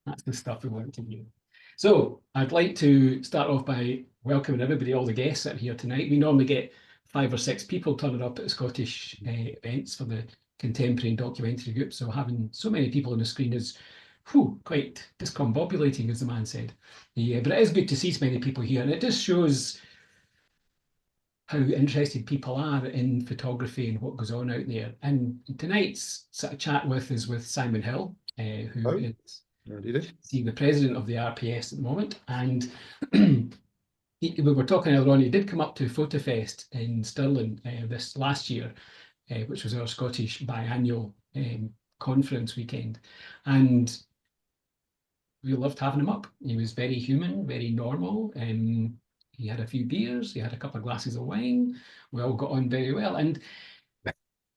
That's the stuff we want to hear. So I'd like to start off by welcoming everybody, all the guests that are here tonight. We normally get 5 or 6 people turning up at Scottish events for the contemporary and documentary group. So having so many people on the screen is quite discombobulating, as the man said. Yeah, but it is good to see so many people here, and it just shows how interested people are in photography and what goes on out there. And tonight's sort of chat is with Simon Hill, who is the president of the RPS at the moment. And we were talking earlier on, he did come up to PhotoFest in Stirling this last year, which was our Scottish biannual conference weekend. And we loved having him up. He was very human, very normal. He had a few beers, he had a couple of glasses of wine. We all got on very well. And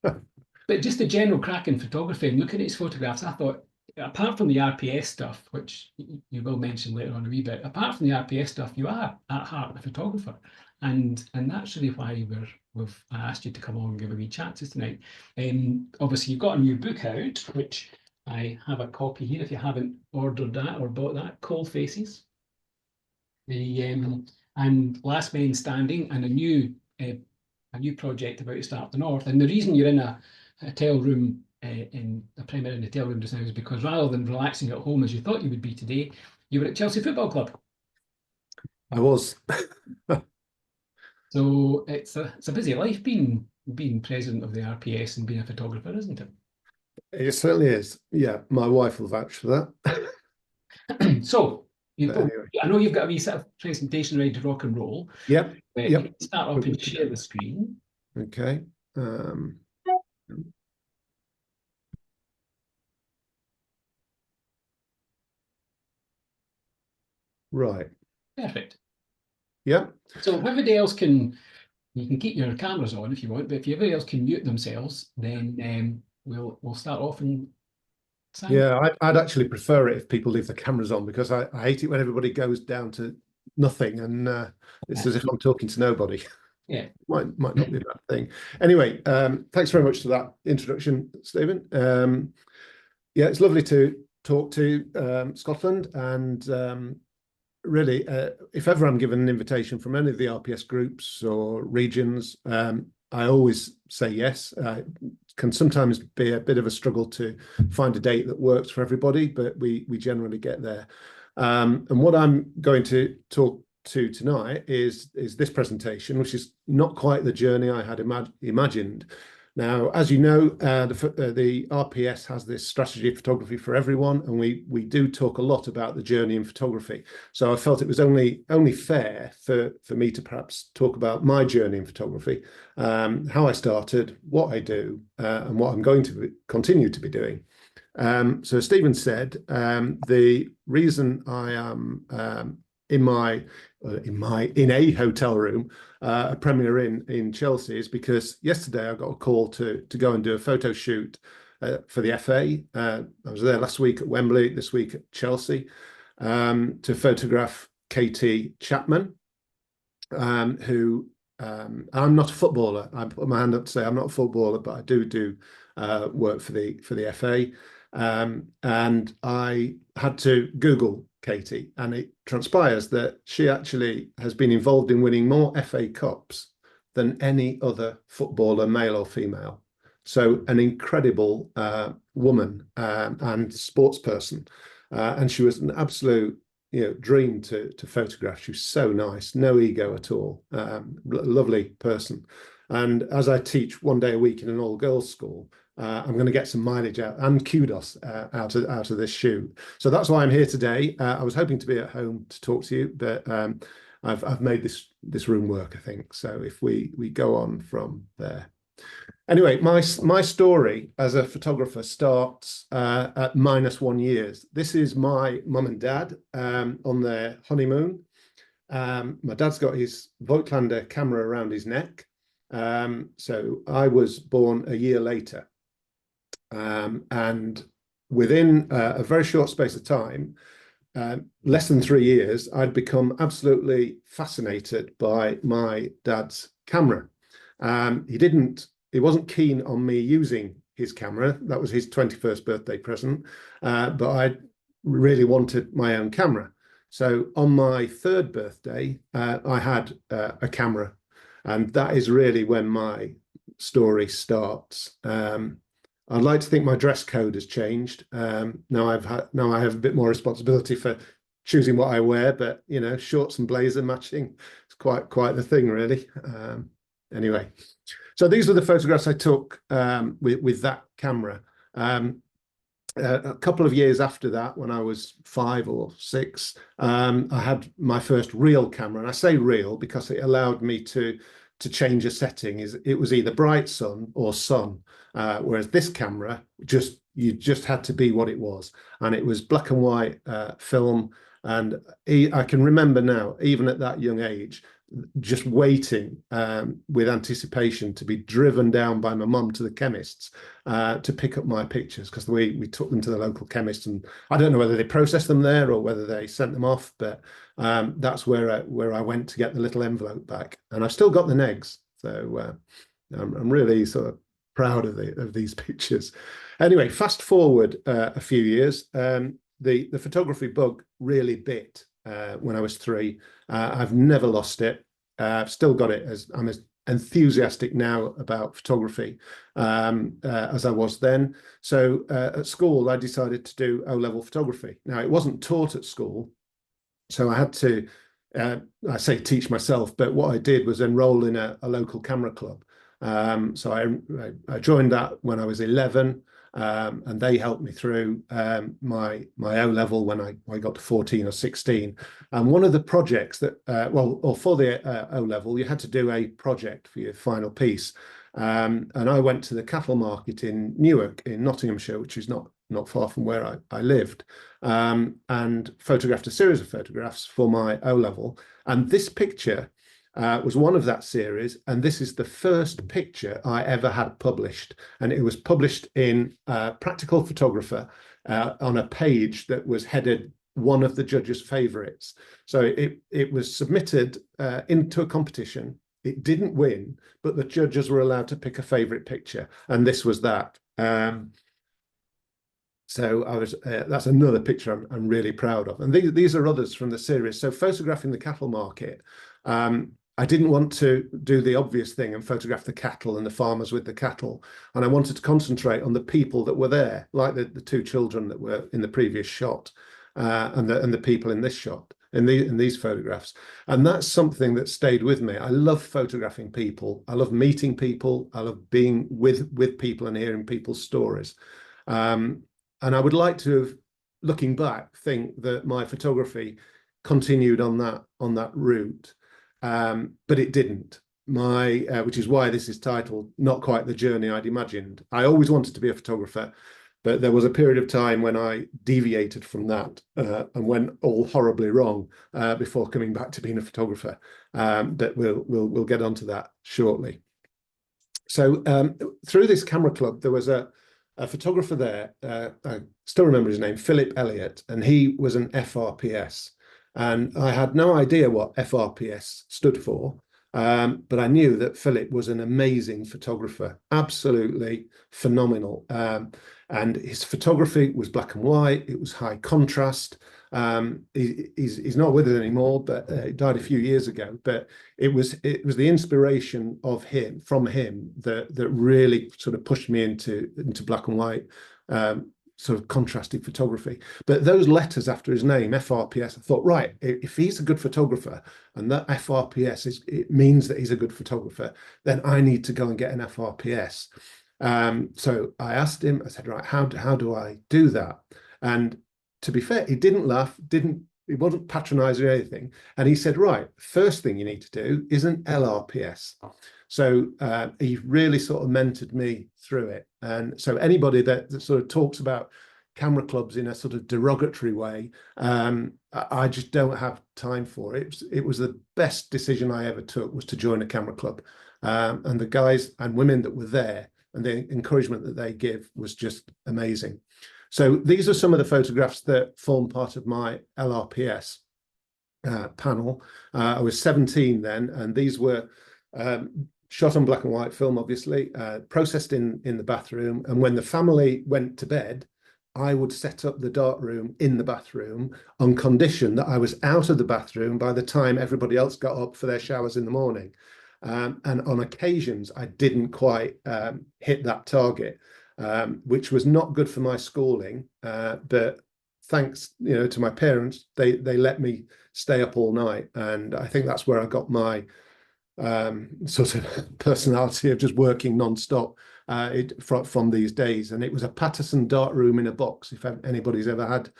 but just the general crack in photography and looking at his photographs, I thought, apart from the RPS stuff, which you will mention later on a wee bit, apart from the RPS stuff, you are at heart a photographer. And that's really why we've asked you to come on and give a wee chat to us tonight. Obviously, you've got a new book out, which I have a copy here if you haven't ordered that or bought that, Cold Faces. And Last Men Standing, and a new project about to start up the north. And the reason you're in a hotel room, in a Premier hotel room just now, is because rather than relaxing at home as you thought you would be today, you were at Chelsea Football Club. I was. So it's a busy life being president of the RPS and being a photographer, isn't it? It certainly is. Yeah, my wife will vouch for that. So anyway. I know you've got a wee sort of presentation ready to rock and roll. Yep. Start off and share the screen. Okay. Right. Perfect. Yeah. So everybody else you can keep your cameras on if you want, but if everybody else can mute themselves, then we'll start off and sign. Yeah, I'd actually prefer it if people leave the cameras on, because I hate it when everybody goes down to nothing and it's as if I'm talking to nobody. Yeah. might not be a bad thing. Anyway, thanks very much for that introduction, Stephen. Yeah, it's lovely to talk to Scotland, and really, if ever I'm given an invitation from any of the RPS groups or regions, I always say yes. Can sometimes be a bit of a struggle to find a date that works for everybody, but we generally get there. And what I'm going to talk to tonight is this presentation, which is not quite the journey I had imagined. Now, as you know, the RPS has this strategy of photography for everyone, and we do talk a lot about the journey in photography. So I felt it was only fair for me to perhaps talk about my journey in photography, how I started, what I do, and what I'm going to continue to be doing. So Stephen said, the reason I am in a hotel room, a Premier Inn in Chelsea, is because yesterday I got a call to go and do a photo shoot for the FA. I was there last week at Wembley, this week at Chelsea, to photograph Katie Chapman, who I'm not a footballer. I put my hand up to say I'm not a footballer, but I do work for the FA. And I had to Google Katie, and it transpires that she actually has been involved in winning more FA Cups than any other footballer, male or female. So an incredible woman and sports person, and she was an absolute dream to photograph. She was so nice, no ego at all, lovely person. And as I teach one day a week in an all-girls school, I'm going to get some mileage out and kudos out of this shoot. So that's why I'm here today. I was hoping to be at home to talk to you, but I've made this room work, I think. So if we go on from there. Anyway, my story as a photographer starts at -1 years. This is my mum and dad on their honeymoon. My dad's got his Voigtlander camera around his neck. So I was born a year later. And within a very short space of time, less than 3 years, I'd become absolutely fascinated by my dad's camera. He wasn't keen on me using his camera. That was his 21st birthday present. But really wanted my own camera. So on my third birthday, I had a camera, and that is really when my story starts. I'd like to think my dress code has changed. Now I have a bit more responsibility for choosing what I wear, but you know, shorts and blazer matching, it's quite the thing, really. Anyway, so these were the photographs I took with that camera. A couple of years after that, when I was 5 or 6, I had my first real camera, and I say real because it allowed me to change a setting. It was either bright sun or sun, whereas this camera you just had to be what it was, and it was black and white film. And I can remember now, even at that young age, just waiting with anticipation to be driven down by my mum to the chemist's to pick up my pictures, because we took them to the local chemist, and I don't know whether they processed them there or whether they sent them off, but that's where I went to get the little envelope back, and I've still got the negs, so I'm really sort of proud of these pictures. Anyway, fast forward a few years, the photography bug really bit when I was 3. I've never lost it. I've still got it. I'm as enthusiastic now about photography as I was then. So at school, I decided to do O-level photography. Now, it wasn't taught at school, so I had to, I say teach myself, but what I did was enroll in a local camera club. So I joined that when I was 11. And they helped me through my O-level when I got to 14 or 16. And one of the projects that, or for the O-level, you had to do a project for your final piece. And I went to the cattle market in Newark in Nottinghamshire, which is not far from where I lived, and photographed a series of photographs for my O-level. And this picture was one of that series, and this is the first picture I ever had published, and it was published in Practical Photographer on a page that was headed one of the judges' favourites. So it was submitted into a competition. It didn't win, but the judges were allowed to pick a favourite picture, and this was that. So that's another picture I'm really proud of, and these are others from the series. So photographing the cattle market. I didn't want to do the obvious thing and photograph the cattle and the farmers with the cattle. And I wanted to concentrate on the people that were there, like the 2 children that were in the previous shot, and the people in this shot, in these photographs. And that's something that stayed with me. I love photographing people. I love meeting people. I love being with people and hearing people's stories. And I would like to have, looking back, think that my photography continued on that route. But it didn't. Which is why this is titled Not Quite the Journey I'd Imagined. I always wanted to be a photographer, but there was a period of time when I deviated from that and went all horribly wrong before coming back to being a photographer. But we'll get onto that shortly. So through this camera club, there was a photographer there. I still remember his name, Philip Elliott, and he was an FRPS. And I had no idea what FRPS stood for, but I knew that Philip was an amazing photographer, absolutely phenomenal. And his photography was black and white. It was high contrast. He's not with us anymore, but he died a few years ago. But it was the inspiration from him that really sort of pushed me into black and white. Sort of contrasted photography. But those letters after his name, FRPS, I thought, right, if he's a good photographer and that FRPS it means that he's a good photographer, then I need to go and get an FRPS. So I asked him, I said, right, how do I do that? And to be fair, he didn't laugh, he wasn't patronizing or anything. And he said, right, first thing you need to do is an LRPS. So he really sort of mentored me through it. And so anybody that sort of talks about camera clubs in a sort of derogatory way, I just don't have time for it. It was the best decision I ever took, was to join a camera club. And the guys and women that were there and the encouragement that they give was just amazing. So these are some of the photographs that form part of my LRPS panel. I was 17 then, and these were shot on black and white film, obviously, processed in the bathroom. And when the family went to bed, I would set up the dart room in the bathroom on condition that I was out of the bathroom by the time everybody else got up for their showers in the morning. And on occasions, I didn't quite hit that target, which was not good for my schooling. But thanks, to my parents, they let me stay up all night, and I think that's where I got my sort of personality of just working non-stop from these days. And it was a Patterson dart room in a box, if anybody's ever had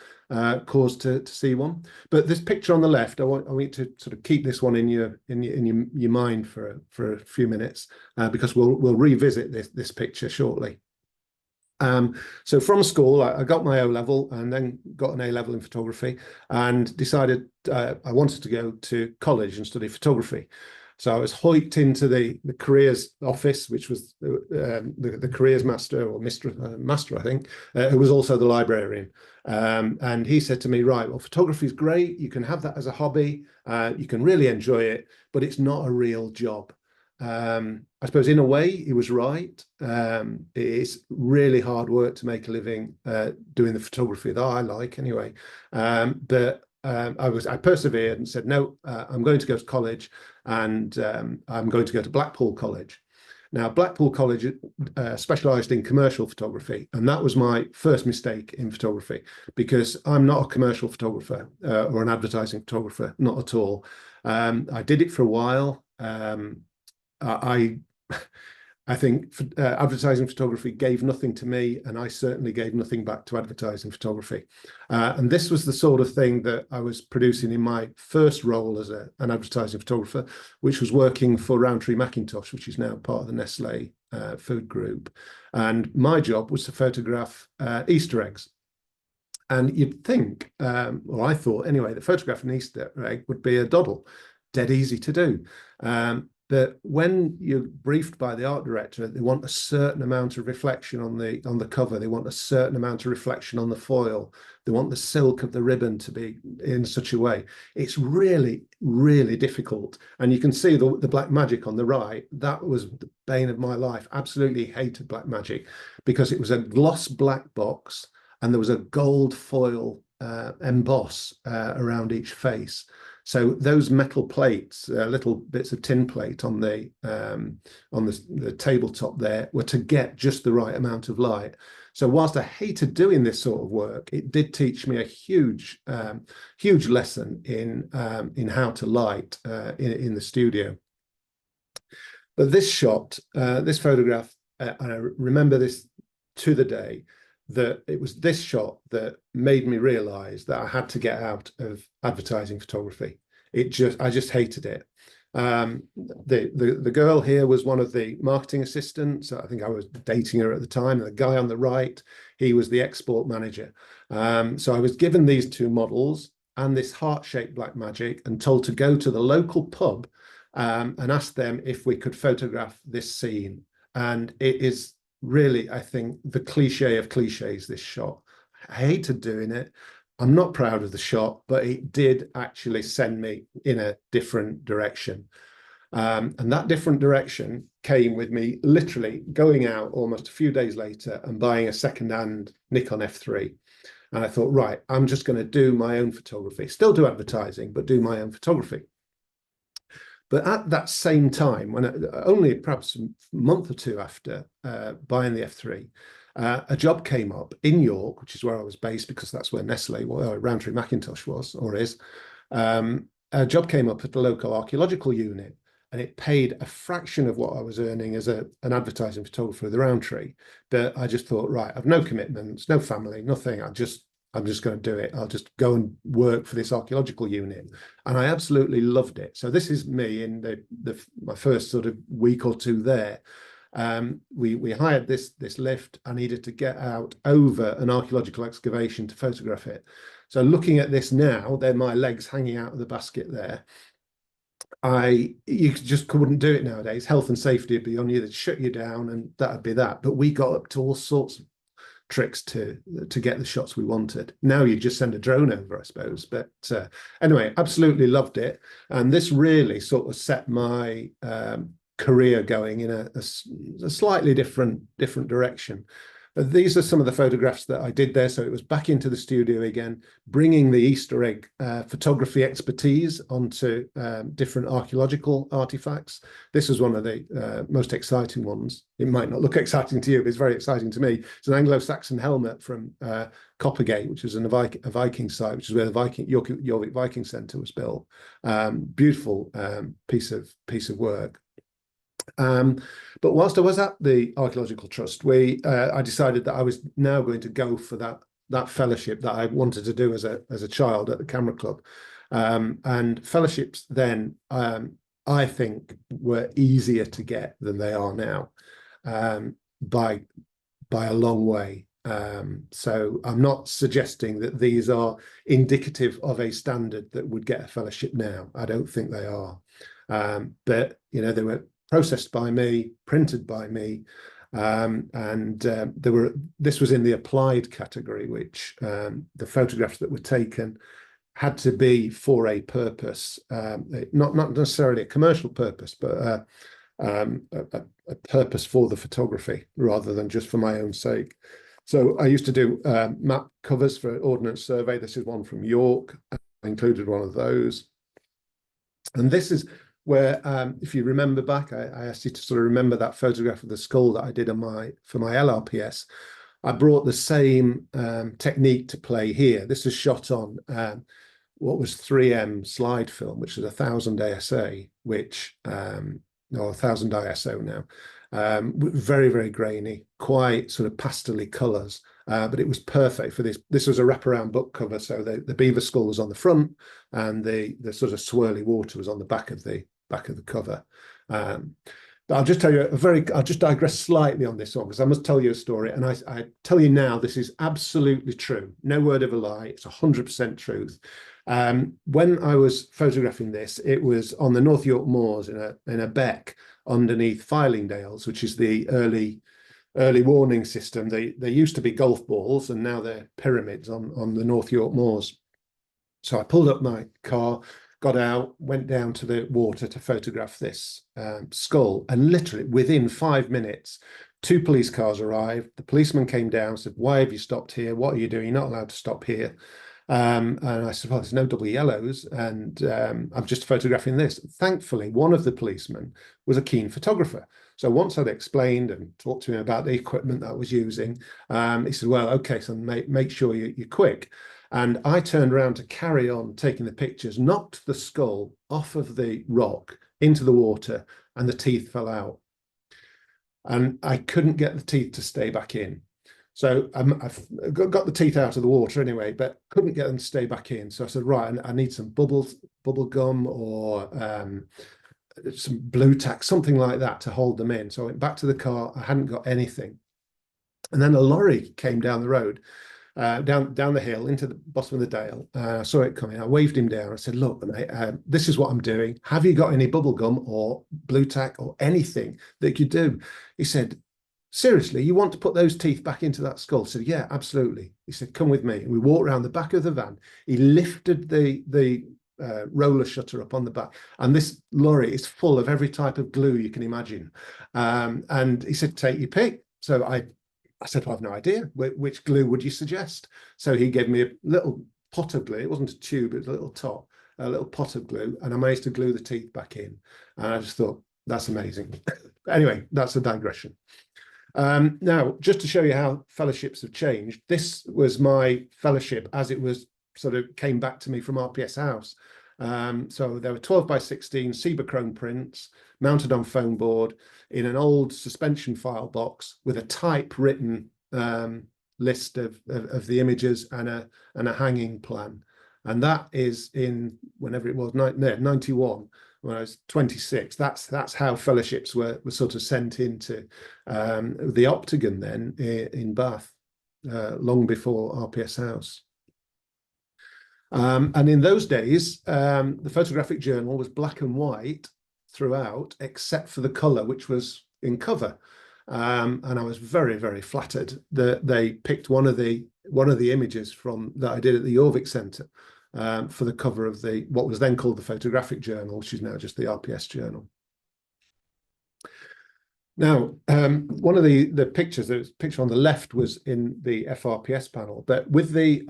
cause to see one. But this picture on the left, I want you to sort of keep this one in your mind for a few minutes, because we'll revisit this picture shortly. So from school, I got my O level and then got an A level in photography, and decided I wanted to go to college and study photography. So I was hoiked into the careers office, which was the careers master or master, I think, who was also the librarian. And he said to me, right, well, photography is great. You can have that as a hobby. You can really enjoy it, but it's not a real job. I suppose in a way he was right. It's really hard work to make a living doing the photography that I like anyway. But I persevered and said, no, I'm going to go to college, and I'm going to go to Blackpool College. Now, Blackpool College specialised in commercial photography, and that was my first mistake in photography, because I'm not a commercial photographer or an advertising photographer, not at all. I did it for a while. I think advertising photography gave nothing to me, and I certainly gave nothing back to advertising photography. And this was the sort of thing that I was producing in my first role as an advertising photographer, which was working for Rowntree Mackintosh, which is now part of the Nestle food group. And my job was to photograph Easter eggs. And you'd think, or I thought anyway, that photographing an Easter egg would be a doddle, dead easy to do. But when you're briefed by the art director, they want a certain amount of reflection on the cover. They want a certain amount of reflection on the foil. They want the silk of the ribbon to be in such a way. It's really, really difficult. And you can see the black magic on the right. That was the bane of my life. Absolutely hated black magic, because it was a gloss black box and there was a gold foil emboss around each face. So those metal plates, little bits of tin plate on the tabletop there, were to get just the right amount of light. So whilst I hated doing this sort of work, it did teach me a huge lesson in how to light in the studio. But this shot, this photograph, and I remember this to the day, that it was this shot that made me realize that I had to get out of advertising photography. I just hated it. The girl here was one of the marketing assistants. I think I was dating her at the time. And the guy on the right, he was the export manager. So I was given these two models and this heart-shaped black magic, and told to go to the local pub and ask them if we could photograph this scene. And it is really, I think, the cliche of cliches, this shot. I hated doing it. I'm not proud of the shot, but it did actually send me in a different direction. And that different direction came with me literally going out almost a few days later and buying a second-hand Nikon F3. And I thought, right, I'm just going to do my own photography, still do advertising, but do my own photography. But at that same time, when only perhaps a month or two after buying the F3, a job came up in York, which is where I was based, because that's where Nestle, Rowntree Mackintosh was or is. A job came up at the local archaeological unit, and it paid a fraction of what I was earning as an advertising photographer with the Rowntree. But I just thought, right, I've no commitments, no family, nothing. I'm just going to do it. I'll just go and work for this archaeological unit. And I absolutely loved it. So this is me in my first sort of week or two there. We hired this lift. I needed to get out over an archaeological excavation to photograph it. So looking at this now, they're my legs hanging out of the basket there. You just couldn't do it nowadays. Health and safety would be on you. They'd shut you down, and that'd be that. But we got up to all sorts of tricks to get the shots we wanted. Now you just send a drone over, I suppose. But anyway, absolutely loved it. And this really sort of set my career going in a slightly different direction. These are some of the photographs that I did there. So it was back into the studio again, bringing the Easter egg photography expertise onto different archaeological artifacts. This was one of the most exciting ones. It might not look exciting to you, but it's very exciting to me. It's an Anglo-Saxon helmet from Coppergate, which is a Viking site, which is where the Jorvik Viking Centre was built. Beautiful piece of work. But whilst I was at the Archaeological Trust, I decided that I was now going to go for that fellowship that I wanted to do as a child at the Camera Club. And fellowships then, I think, were easier to get than they are now, by a long way. So I'm not suggesting that these are indicative of a standard that would get a fellowship now. I don't think they are. But they were processed by me, printed by me, and this was in the applied category, which the photographs that were taken had to be for a purpose, not necessarily a commercial purpose, but a purpose for the photography rather than just for my own sake. So I used to do map covers for Ordnance Survey. This is one from York. I included one of those. And this is where, if you remember back, I asked you to sort of remember that photograph of the skull that I did for my LRPS. I brought the same technique to play here. This is shot on what was 3M slide film, which is 1000 ASA, which, no, 1000 ISO now. Very, very grainy, quite sort of pastel-y colours, but it was perfect for this. This was a wraparound book cover, so the beaver skull was on the front, and the sort of swirly water was on the back of the cover. But I'll just tell you I'll just digress slightly on this one, because I must tell you a story, and I tell you now, this is absolutely true. No word of a lie. It's 100% truth. When I was photographing this, it was on the North York Moors in a beck underneath Filingdales, which is the early warning system. They used to be golf balls, and now they're pyramids on the North York Moors. So I pulled up my car, got out, went down to the water to photograph this skull, and literally within 5 minutes, 2 police cars arrived. The policeman came down, said, "Why have you stopped here? What are you doing? You're not allowed to stop here." And I said, "Well, there's no double yellows, and I'm just photographing this." Thankfully, one of the policemen was a keen photographer. So once I'd explained and talked to him about the equipment that I was using, he said, "Well, okay, so make sure you're quick." And I turned around to carry on taking the pictures, knocked the skull off of the rock into the water, and the teeth fell out. And I couldn't get the teeth to stay back in. So I've got the teeth out of the water anyway, but couldn't get them to stay back in. So I said, right, I need some bubble gum or some blue tack, something like that to hold them in. So I went back to the car. I hadn't got anything. And then a lorry came down the road, down the hill into the bottom of the dale. I saw it coming. I waved him down. I said, "Look, mate, this is what I'm doing. Have you got any bubble gum or blue tack or anything that you do?" He said, "Seriously, you want to put those teeth back into that skull?" I said, "Yeah, absolutely." He said, "Come with me." And we walked around the back of the van. He lifted the roller shutter up on the back, and this lorry is full of every type of glue you can imagine. And he said, "Take your pick." So I said, "Well, I've no idea. Which glue would you suggest?" So he gave me a little pot of glue. It wasn't a tube, it was a little pot of glue, and I managed to glue the teeth back in. And I just thought, that's amazing. Anyway, that's a digression. Now, just to show you how fellowships have changed, this was my fellowship as it was sort of came back to me from RPS House. So there were 12 by 16 Chrome prints mounted on foam board in an old suspension file box with a typewritten list of the images and a hanging plan. And that is in whenever it was, 91, when I was 26. That's how fellowships were sort of sent into the Octagon then in Bath, long before RPS House. And in those days, the photographic journal was black and white throughout, except for the colour, which was in cover. And I was very, very flattered that they picked one of the images that I did at the Jorvik Centre for the cover of what was then called the photographic journal, which is now just the RPS journal. Now, one of the pictures, the picture on the left was in the FRPS panel, but with the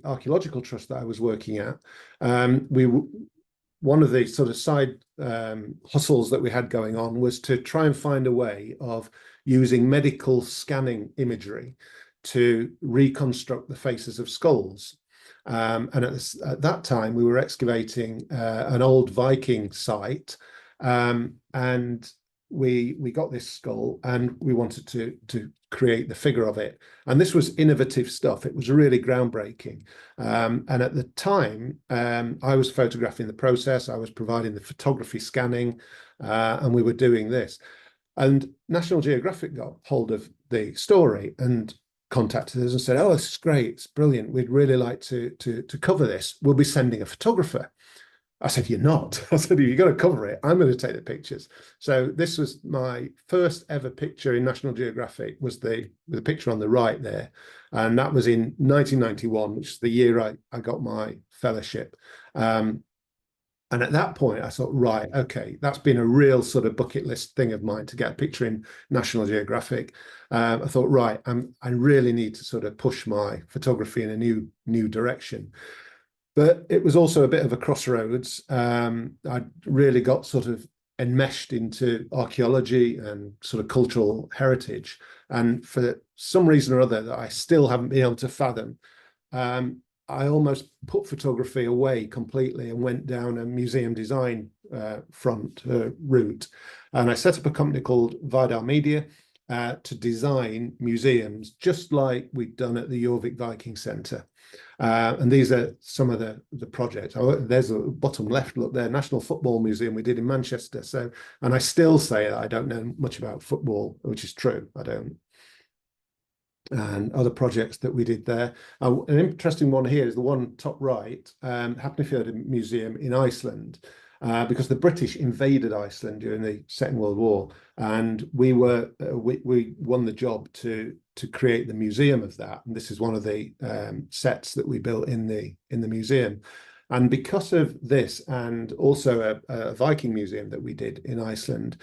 archaeological trust that I was working at, one of the sort of side hustles that we had going on was to try and find a way of using medical scanning imagery to reconstruct the faces of skulls. And at that time, we were excavating an old Viking site, and we got this skull, and we wanted to create the figure of it. And this was innovative stuff. It was really groundbreaking. And at the time, I was photographing the process. I was providing the photography scanning, and we were doing this. And National Geographic got hold of the story and contacted us and said, "Oh, this is great. It's brilliant. We'd really like to cover this. We'll be sending a photographer." I said, "You're not." I said, "If you're going to cover it, I'm going to take the pictures." So this was my first ever picture in National Geographic, was the picture on the right there. And that was in 1991, which is the year I got my fellowship. And at that point, I thought, right, okay, that's been a real sort of bucket list thing of mine to get a picture in National Geographic. I thought, right, I really need to sort of push my photography in a new direction. But it was also a bit of a crossroads. I really got sort of enmeshed into archaeology and sort of cultural heritage. And for some reason or other that I still haven't been able to fathom, I almost put photography away completely and went down a museum design front route. And I set up a company called Vidar Media to design museums, just like we'd done at the Jorvik Viking Centre. And these are some of the projects. Oh, there's a bottom left, look there, National Football Museum we did in Manchester. So, and I still say that I don't know much about football, which is true, I don't. And other projects that we did there. An interesting one here is the one top right, Hafnarfjörður Museum in Iceland, because the British invaded Iceland during the Second World War, and we won the job to create the museum of that. And this is one of the sets that we built in the museum. And because of this, and also a Viking museum that we did in Iceland,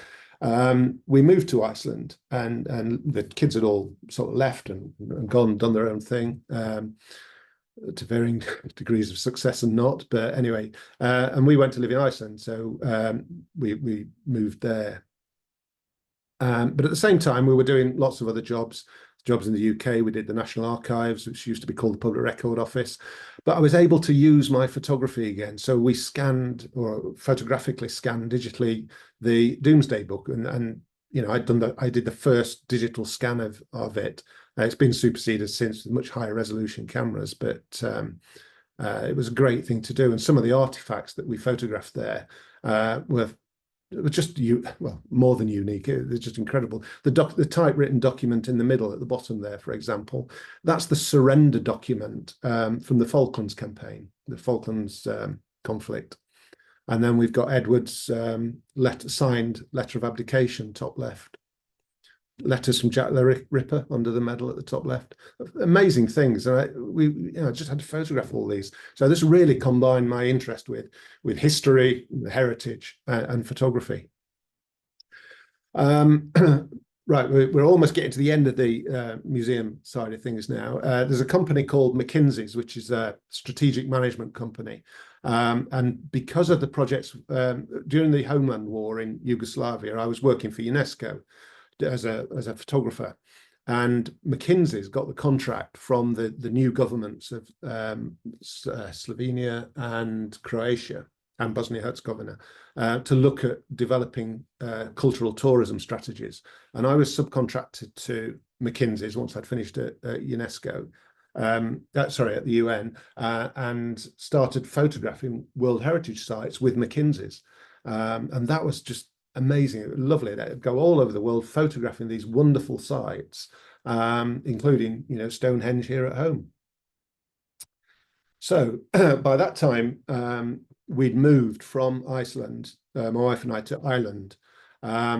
we moved to Iceland, and the kids had all sort of left and gone, done their own thing, to varying degrees of success and not. But anyway, and we went to live in Iceland, so we moved there. But at the same time, we were doing lots of other jobs in the UK. We did the National Archives, which used to be called the Public Record Office. But I was able to use my photography again. So we scanned, or photographically scanned digitally, the Domesday Book. And you know, I did the first digital scan of it. It's been superseded since with much higher resolution cameras, but it was a great thing to do. And some of the artifacts that we photographed there were just more than unique. They're just incredible. The typewritten document in the middle at the bottom there, for example, that's the surrender document from the Falklands campaign, the Falklands conflict. And then we've got Edward's signed letter of abdication, top left. Letters from Jack the Ripper under the medal at the top left. Amazing things. And we just had to photograph all these. So this really combined my interest with history, heritage, and photography. Right, we're almost getting to the end of the museum side of things now. There's a company called McKinsey's, which is a strategic management company. And because of the projects during the Homeland War in Yugoslavia, I was working for UNESCO as a photographer, and McKinsey's got the contract from the new governments of Slovenia and Croatia and Bosnia-Herzegovina to look at developing cultural tourism strategies. And I was subcontracted to McKinsey's once I'd finished at UNESCO, at the UN, and started photographing World Heritage sites with McKinsey's. And that was just amazing, lovely. They'd go all over the world photographing these wonderful sites, including, Stonehenge here at home. So by that time, we'd moved from Iceland, my wife and I, to Ireland,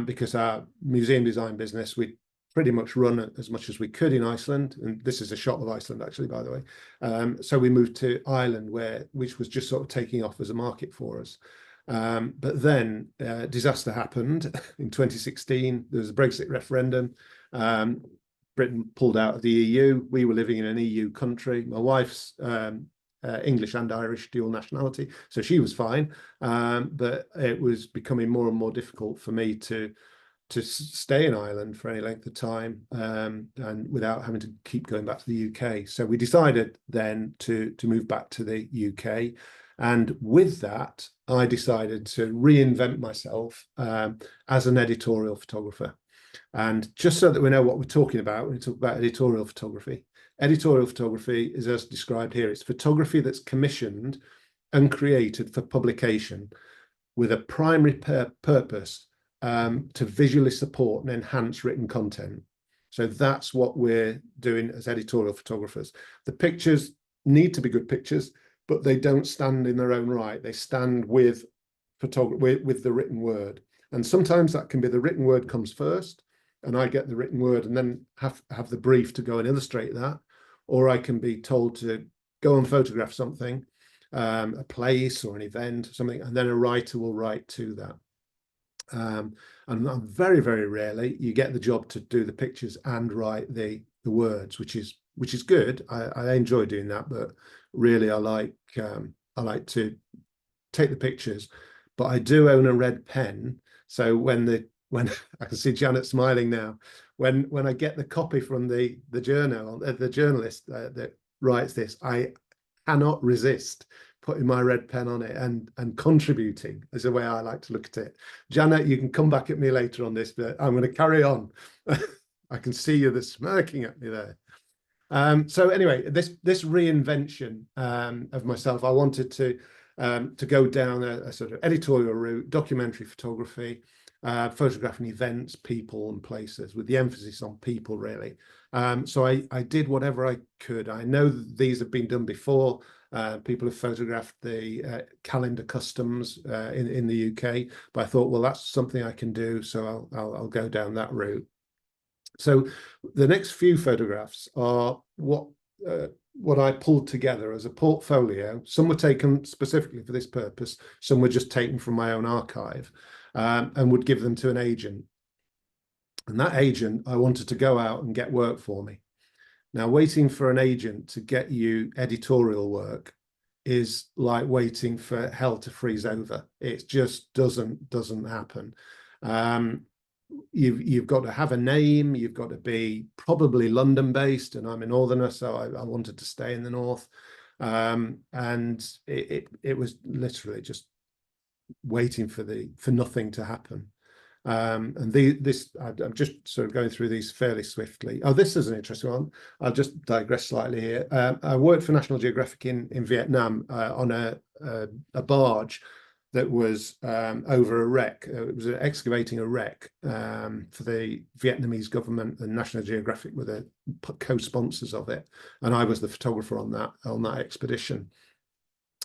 because our museum design business, we'd pretty much run as much as we could in Iceland. And this is a shot of Iceland, actually, by the way. So we moved to Ireland, which was just sort of taking off as a market for us. But then disaster happened in 2016. There was a Brexit referendum. Britain pulled out of the EU. We were living in an EU country. My wife's English and Irish dual nationality, so she was fine. But it was becoming more and more difficult for me to stay in Ireland for any length of time, and without having to keep going back to the UK. So we decided then to move back to the UK. And with that, I decided to reinvent myself as an editorial photographer. And just so that we know what we're talking about when we talk about editorial photography is as described here. It's photography that's commissioned and created for publication with a primary purpose to visually support and enhance written content. So that's what we're doing as editorial photographers. The pictures need to be good pictures, but they don't stand in their own right. They stand with with the written word. And sometimes that can be the written word comes first, and I get the written word and then have the brief to go and illustrate that. Or I can be told to go and photograph something, a place or an event or something, and then a writer will write to that. And very, very rarely you get the job to do the pictures and write the words, which is good. I enjoy doing that, but really I like to take the pictures. But I do own a red pen, so when I can see Janet smiling now, when I get the copy from the journalist that writes this, I cannot resist putting my red pen on it and contributing, is the way I like to look at it. Janet, you can come back at me later on this, but I'm going to carry on. I can see you smirking at me there. So anyway, this reinvention of myself, I wanted to go down a sort of editorial route, documentary photography, photographing events, people and places, with the emphasis on people, really. So I did whatever I could. I know that these have been done before. People have photographed the calendar customs in the UK, but I thought, well, that's something I can do, so I'll go down that route. So the next few photographs are what I pulled together as a portfolio. Some were taken specifically for this purpose, some were just taken from my own archive, and would give them to an agent. And that agent, I wanted to go out and get work for me. Now, waiting for an agent to get you editorial work is like waiting for hell to freeze over. It just doesn't happen. You've got to have a name. You've got to be probably London based, and I'm a northerner, so I wanted to stay in the north. And it was literally just waiting for nothing to happen. And I'm just sort of going through these fairly swiftly. Oh, this is an interesting one. I'll just digress slightly here. I worked for National Geographic in Vietnam on a barge that was over a wreck. It was excavating a wreck for the Vietnamese government, and National Geographic were the co-sponsors of it. And I was the photographer on that expedition.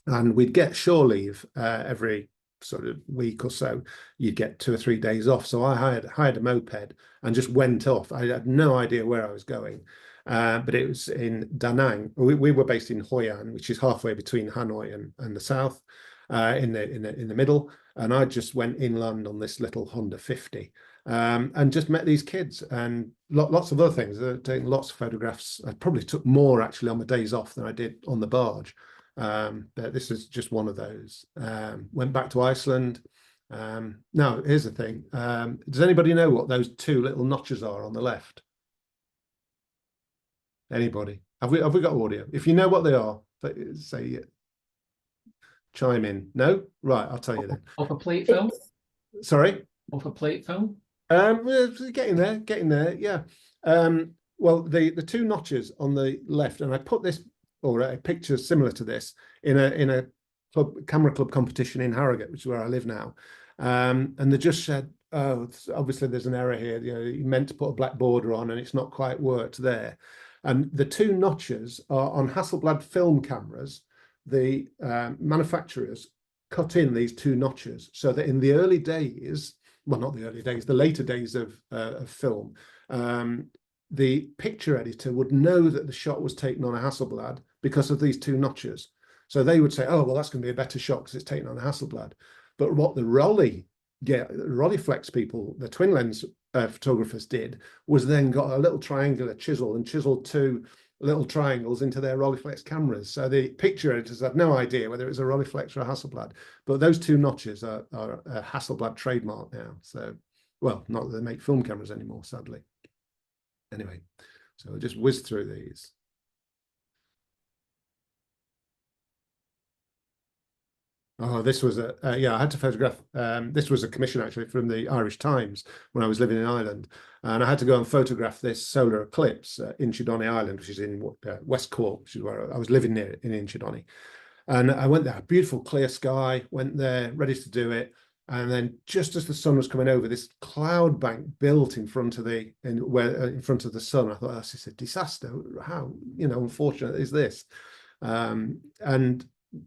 And we'd get shore leave every sort of week or so. You'd get 2 or 3 days off. So I hired a moped and just went off. I had no idea where I was going, but it was in Da Nang. We were based in Hoi An, which is halfway between Hanoi and the south, in the middle. And I just went inland on this little Honda 50, and just met these kids and lots of other things. Taking lots of photographs. I probably took more actually on my days off than I did on the barge. But this is just one of those. Went back to Iceland. Now, here's the thing. Does anybody know what those 2 little notches are on the left? Anybody? Have we got audio? If you know what they are, say chime in. No? Right, I'll tell you then. Off a plate film? Sorry? Off a plate film? Getting there, yeah. Well, the 2 notches on the left, and I put this, or a picture similar to this, in a camera club competition in Harrogate, which is where I live now. And they just said, oh, obviously there's an error here. You know, you meant to put a black border on and it's not quite worked there. And the 2 notches are on Hasselblad film cameras. The manufacturers cut in these 2 notches so that in the early days, well, not the early days, the later days of film, the picture editor would know that the shot was taken on a Hasselblad because of these 2 notches. So they would say, oh, well, that's going to be a better shot because it's taken on a Hasselblad. But what the Rolleiflex people, the twin lens photographers did, was then got a little triangular chisel and chiseled two little triangles into their Rolleiflex cameras. So the picture editors had no idea whether it was a Rolleiflex or a Hasselblad. But those two notches are a Hasselblad trademark now. So, well, not that they make film cameras anymore, sadly. Anyway, so I'll just whiz through these. Oh, this was yeah, I had to photograph. This was a commission actually from the Irish Times when I was living in Ireland. And I had to go and photograph this solar eclipse in Inchydoney Island, which is in West Cork, which is where I was living near in Inchydoney. And I went there, beautiful clear sky, went there, ready to do it. And then just as the sun was coming over, this cloud bank built in front of the in front of the sun. I thought, oh, this is a disaster. How, unfortunate is this?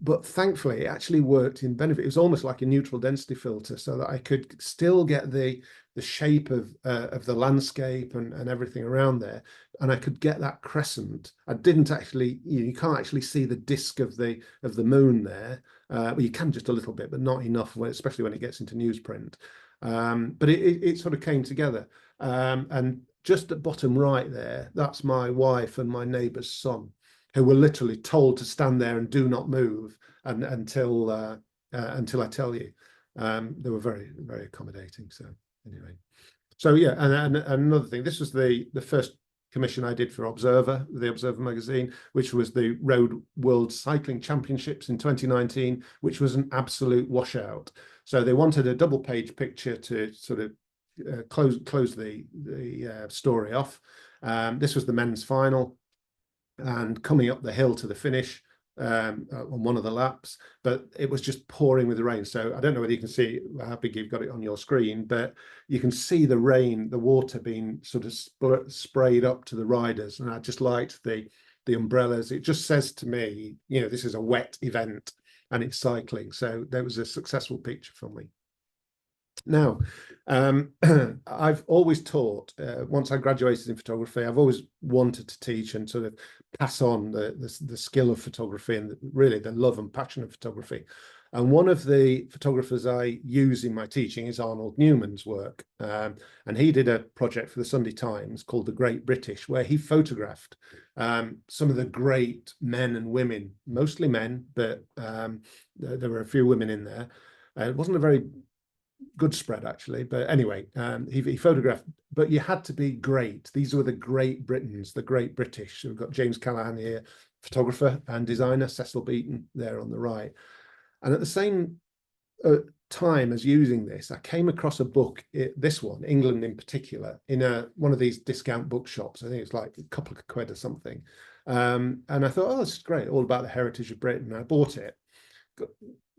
But thankfully, it actually worked in benefit. It was almost like a neutral density filter, so that I could still get the shape of the landscape and everything around there, and I could get that crescent. I didn't actually, you can't actually see the disk of the moon there. Well, you can just a little bit, but not enough, especially when it gets into newsprint. But it sort of came together. And just at bottom right there, that's my wife and my neighbour's son, who were literally told to stand there and do not move until I tell you. They were very, very accommodating. So anyway, so yeah, and another thing, this was the first commission I did for Observer, the Observer magazine, which was the Road World Cycling Championships in 2019, which was an absolute washout. So they wanted a double page picture to sort of close the story off. This was the men's final, and coming up the hill to the finish on one of the laps, but it was just pouring with the rain. So I don't know whether you can see how big you've got it on your screen, but you can see the rain, the water being sort of sprayed up to the riders. And I just liked the umbrellas. It just says to me, this is a wet event and it's cycling. So that was a successful picture for me. Now, I've always taught, once I graduated in photography, I've always wanted to teach and sort of pass on the skill of photography and really the love and passion of photography. And one of the photographers I use in my teaching is Arnold Newman's work. And he did a project for the Sunday Times called The Great British, where he photographed some of the great men and women, mostly men, but there were a few women in there. It wasn't a very good spread actually, but anyway, he photographed, but you had to be great. These were the great Britons, the great British. So we've got James Callaghan here, photographer and designer, Cecil Beaton there on the right. And at the same time as using this, I came across a book, this one, England in Particular, in one of these discount bookshops. I think it's like a couple of quid or something. And I thought, oh, this is great, all about the heritage of Britain. I bought it,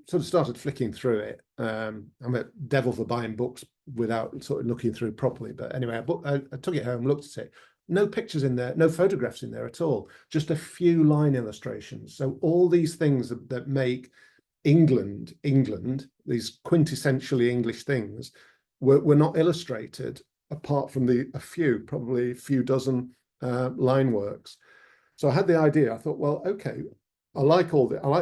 sort of started flicking through it. I'm a devil for buying books without sort of looking through properly. But anyway, I took it home, looked at it. No pictures in there, no photographs in there at all. Just a few line illustrations. So all these things that make England, these quintessentially English things, were not illustrated apart from probably a few dozen line works. So I had the idea. I thought, well, okay, I like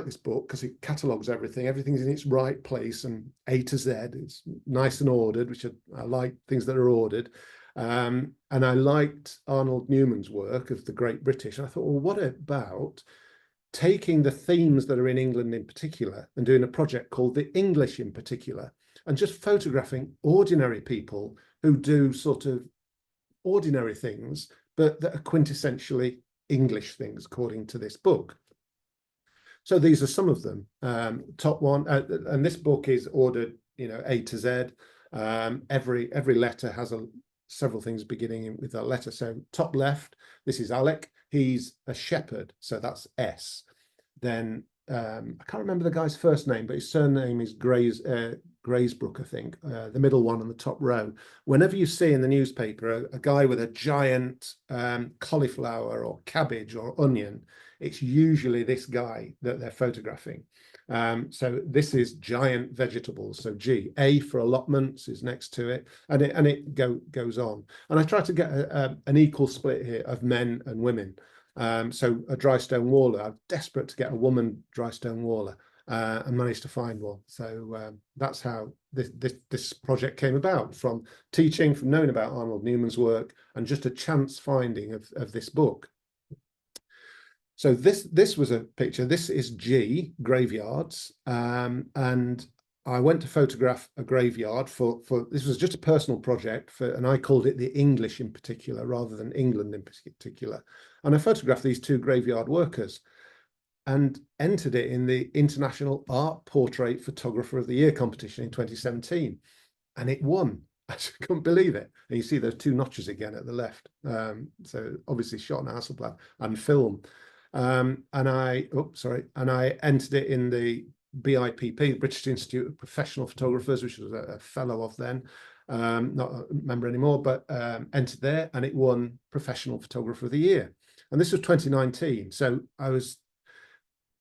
this book because it catalogues everything. Everything's in its right place and A to Z. It's nice and ordered, which I like things that are ordered. And I liked Arnold Newman's work of the Great British. And I thought, well, what about taking the themes that are in England in particular and doing a project called The English in Particular, and just photographing ordinary people who do sort of ordinary things, but that are quintessentially English things, according to this book. So these are some of them. Top one, and this book is ordered, A to Z. Every letter has several things beginning with a letter. So top left, this is Alec. He's a shepherd, so that's S. Then I can't remember the guy's first name, but his surname is Graysbrook, I think. The middle one on the top row. Whenever you see in the newspaper a guy with a giant cauliflower or cabbage or onion, it's usually this guy that they're photographing. So this is giant vegetables. So G. A for allotments is next to it, and it goes on. And I try to get an equal split here of men and women. So a dry stone waller, I'm desperate to get a woman dry stone waller. and managed to find one. So that's how this project came about, from teaching, from knowing about Arnold Newman's work, and just a chance finding of this book. So this was a picture. This is G, graveyards, and I went to photograph a graveyard for this was just a personal project for, and I called it the English in particular rather than England in particular. And I photographed these two graveyard workers and entered it in the International Art Portrait Photographer of the Year competition in 2017, and it won. I couldn't believe it. And you see those two notches again at the left. So obviously shot on Hasselblad and film. And I entered it in the BIPP, British Institute of Professional Photographers, which was a fellow of then, not a member anymore, but entered there, and it won Professional Photographer of the Year. And this was 2019. So I was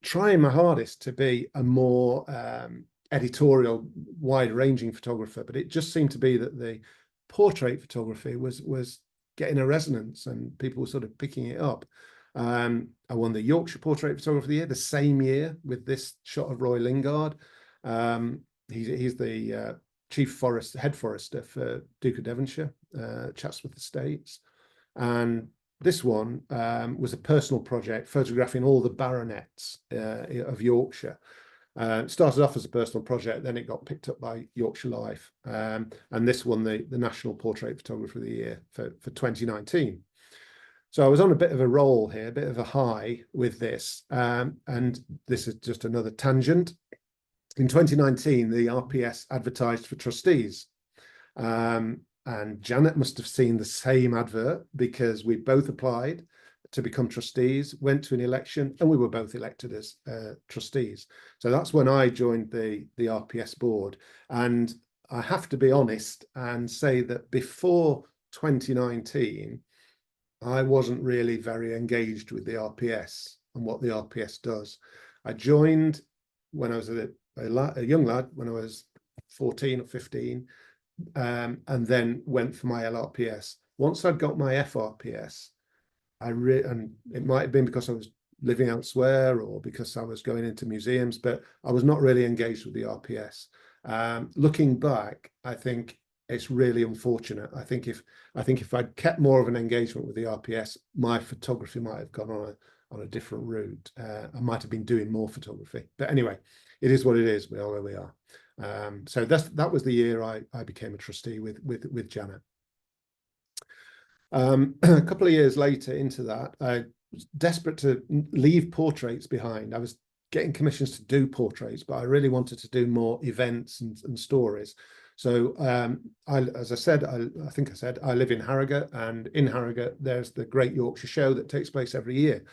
trying my hardest to be a more editorial, wide-ranging photographer, but it just seemed to be that the portrait photography was getting a resonance, and people were sort of picking it up. I won the Yorkshire Portrait Photographer of the Year the same year with this shot of Roy Lingard. He's the head forester for Duke of Devonshire, Chatsworth Estates. And this one was a personal project photographing all the baronets of Yorkshire. It started off as a personal project, then it got picked up by Yorkshire Life. And this won the National Portrait Photographer of the Year for 2019. So I was on a bit of a roll here, a bit of a high with this. And this is just another tangent. In 2019, the RPS advertised for trustees. And Janet must have seen the same advert, because we both applied to become trustees, went to an election, and we were both elected as trustees. So that's when I joined the RPS board. And I have to be honest and say that before 2019, I wasn't really very engaged with the RPS and what the RPS does. I joined when I was a young lad, when I was 14 or 15, and then went for my LRPS. Once I'd got my FRPS, and it might have been because I was living elsewhere or because I was going into museums, but I was not really engaged with the RPS. Looking back, I think it's really unfortunate. I think if I'd kept more of an engagement with the RPS, my photography might have gone on a different route. I might have been doing more photography. But anyway, it is what it is. We are where we are. So that was the year I became a trustee with Janet. A couple of years later into that, I was desperate to leave portraits behind. I was getting commissions to do portraits, but I really wanted to do more events and stories. So as I said, I think I said, I live in Harrogate, and in Harrogate, there's the Great Yorkshire Show that takes place every year.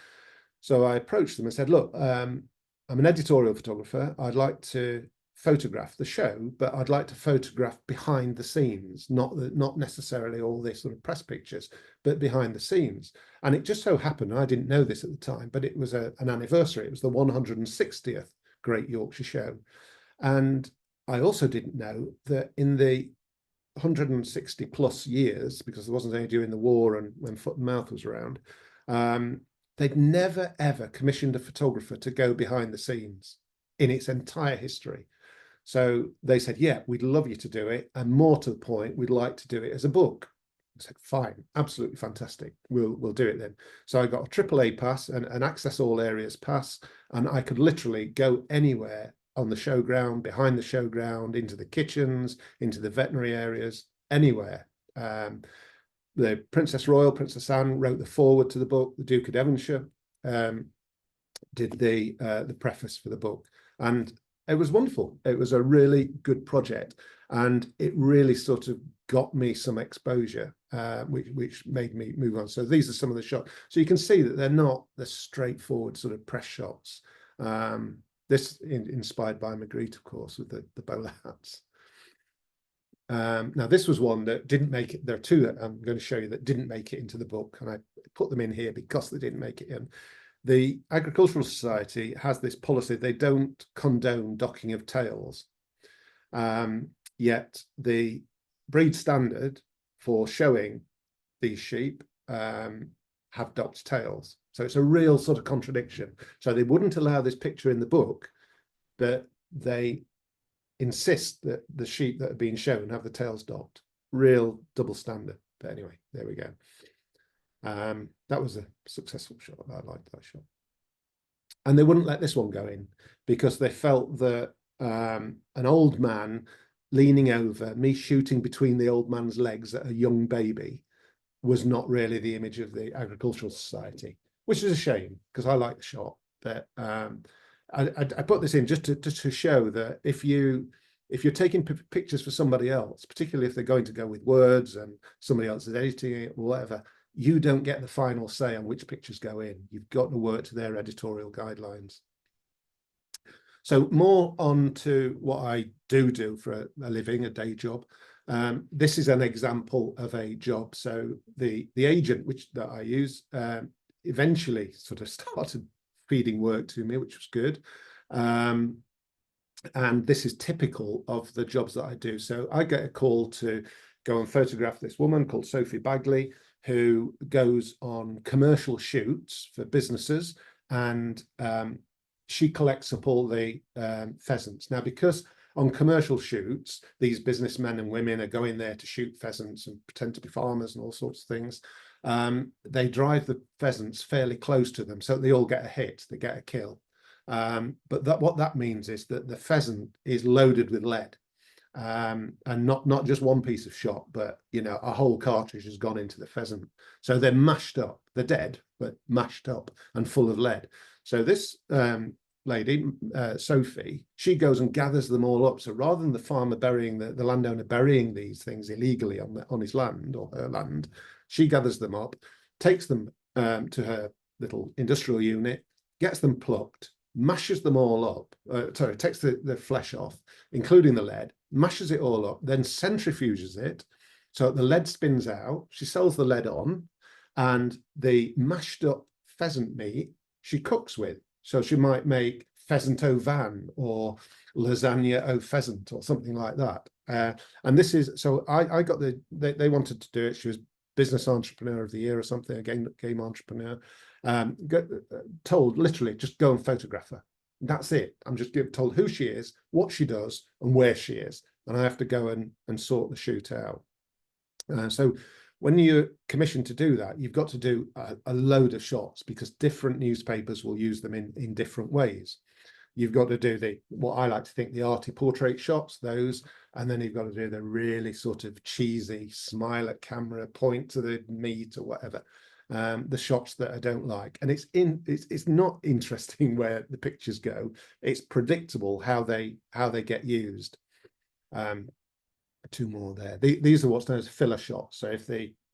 So I approached them and said, look, I'm an editorial photographer. I'd like to photograph the show, but I'd like to photograph behind the scenes, not necessarily all this sort of press pictures, but behind the scenes. And it just so happened, I didn't know this at the time, but it was an anniversary. It was the 160th Great Yorkshire Show. And I also didn't know that in the 160 plus years, because there wasn't any during the war and when Foot and Mouth was around, they'd never, ever commissioned a photographer to go behind the scenes in its entire history. So they said, yeah, we'd love you to do it. And more to the point, we'd like to do it as a book. I said, fine, absolutely fantastic. We'll do it then. So I got a AAA pass and an access all areas pass, and I could literally go anywhere on the showground, behind the showground, into the kitchens, into the veterinary areas, anywhere. The Princess Royal, Princess Anne, wrote the foreword to the book. The Duke of Devonshire did the preface for the book, and it was wonderful. It was a really good project, and it really sort of got me some exposure, which made me move on. So these are some of the shots. So you can see that they're not the straightforward sort of press shots. This inspired by Magritte, of course, with the bowler hats. Now, this was one that didn't make it. There are two that I'm going to show you that didn't make it into the book, and I put them in here because they didn't make it in. The Agricultural Society has this policy. They don't condone docking of tails. Yet the breed standard for showing these sheep have docked tails. So it's a real sort of contradiction. So they wouldn't allow this picture in the book, but they insist that the sheep that are being shown have the tails docked. Real double standard. But anyway, there we go. That was a successful shot. I liked that shot. And they wouldn't let this one go in because they felt that an old man leaning over, me shooting between the old man's legs at a young baby, was not really the image of the Agricultural Society, which is a shame because I like the shot. But I put this in just to show that if you're taking pictures for somebody else, particularly if they're going to go with words and somebody else is editing it or whatever, you don't get the final say on which pictures go in. You've got to work to their editorial guidelines. So more on to what I do for a living, a day job. This is an example of a job. So the agent that I use eventually sort of started feeding work to me, which was good. And this is typical of the jobs that I do. So I get a call to go and photograph this woman called Sophie Bagley, who goes on commercial shoots for businesses, and she collects up all the pheasants. Now, because on commercial shoots, these businessmen and women are going there to shoot pheasants and pretend to be farmers and all sorts of things, they drive the pheasants fairly close to them, so they all get a hit, they get a kill. But what that means is that the pheasant is loaded with lead. And not just one piece of shot, but a whole cartridge has gone into the pheasant. So they're mashed up. They're dead, but mashed up and full of lead. So this lady, Sophie, she goes and gathers them all up. So rather than the farmer burying the landowner burying these things illegally on his land or her land, she gathers them up, takes them to her little industrial unit, gets them plucked, mashes them all up, takes the flesh off, including the lead, mashes it all up, then centrifuges it, so the lead spins out. She sells the lead on, and the mashed up pheasant meat she cooks with. So she might make pheasant au vin or lasagna au pheasant or something like that. And this is, so I got they wanted to do it. She was business entrepreneur of the year or something, a game entrepreneur. Told literally just go and photograph her. That's it. I'm just told who she is, what she does, and where she is, and I have to go and sort the shoot out. So when you're commissioned to do that, you've got to do a load of shots because different newspapers will use them in different ways. You've got to do what I like to think the arty portrait shots, those, and then you've got to do the really sort of cheesy smile at camera, point to the meat or whatever. The shots that I don't like, and it's not interesting where the pictures go. It's predictable how they get used. Two more there. These are what's known as filler shots. So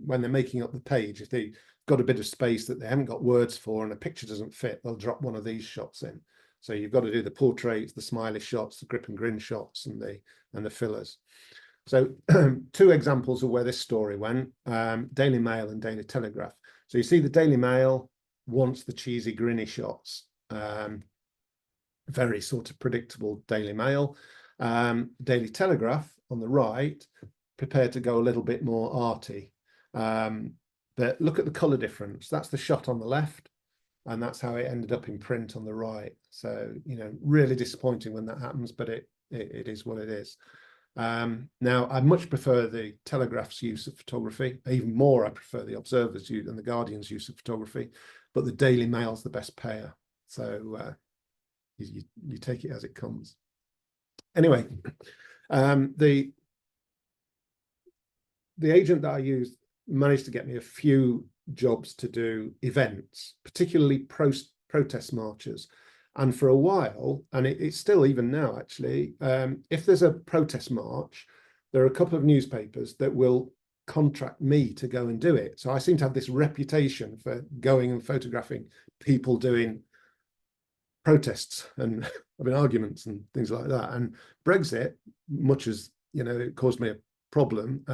when they're making up the page, if they've got a bit of space that they haven't got words for and a picture doesn't fit, they'll drop one of these shots in. So you've got to do the portraits, the smiley shots, the grip and grin shots, and the fillers. So two examples of where this story went: Daily Mail and Daily Telegraph. So you see the Daily Mail wants the cheesy, grinny shots. Very sort of predictable Daily Mail. Daily Telegraph on the right, prepared to go a little bit more arty. But look at the colour difference. That's the shot on the left, and that's how it ended up in print on the right. So, really disappointing when that happens, but it is what it is. Now, I much prefer the Telegraph's use of photography. Even more, I prefer the Observer's use and the Guardian's use of photography, but the Daily Mail's the best payer. So you take it as it comes. Anyway, the agent that I used managed to get me a few jobs to do events, particularly protest marches. And for a while, and it's still even now actually, if there's a protest march, there are a couple of newspapers that will contract me to go and do it. So I seem to have this reputation for going and photographing people doing protests and having arguments and things like that. And Brexit, much as it caused me a problem,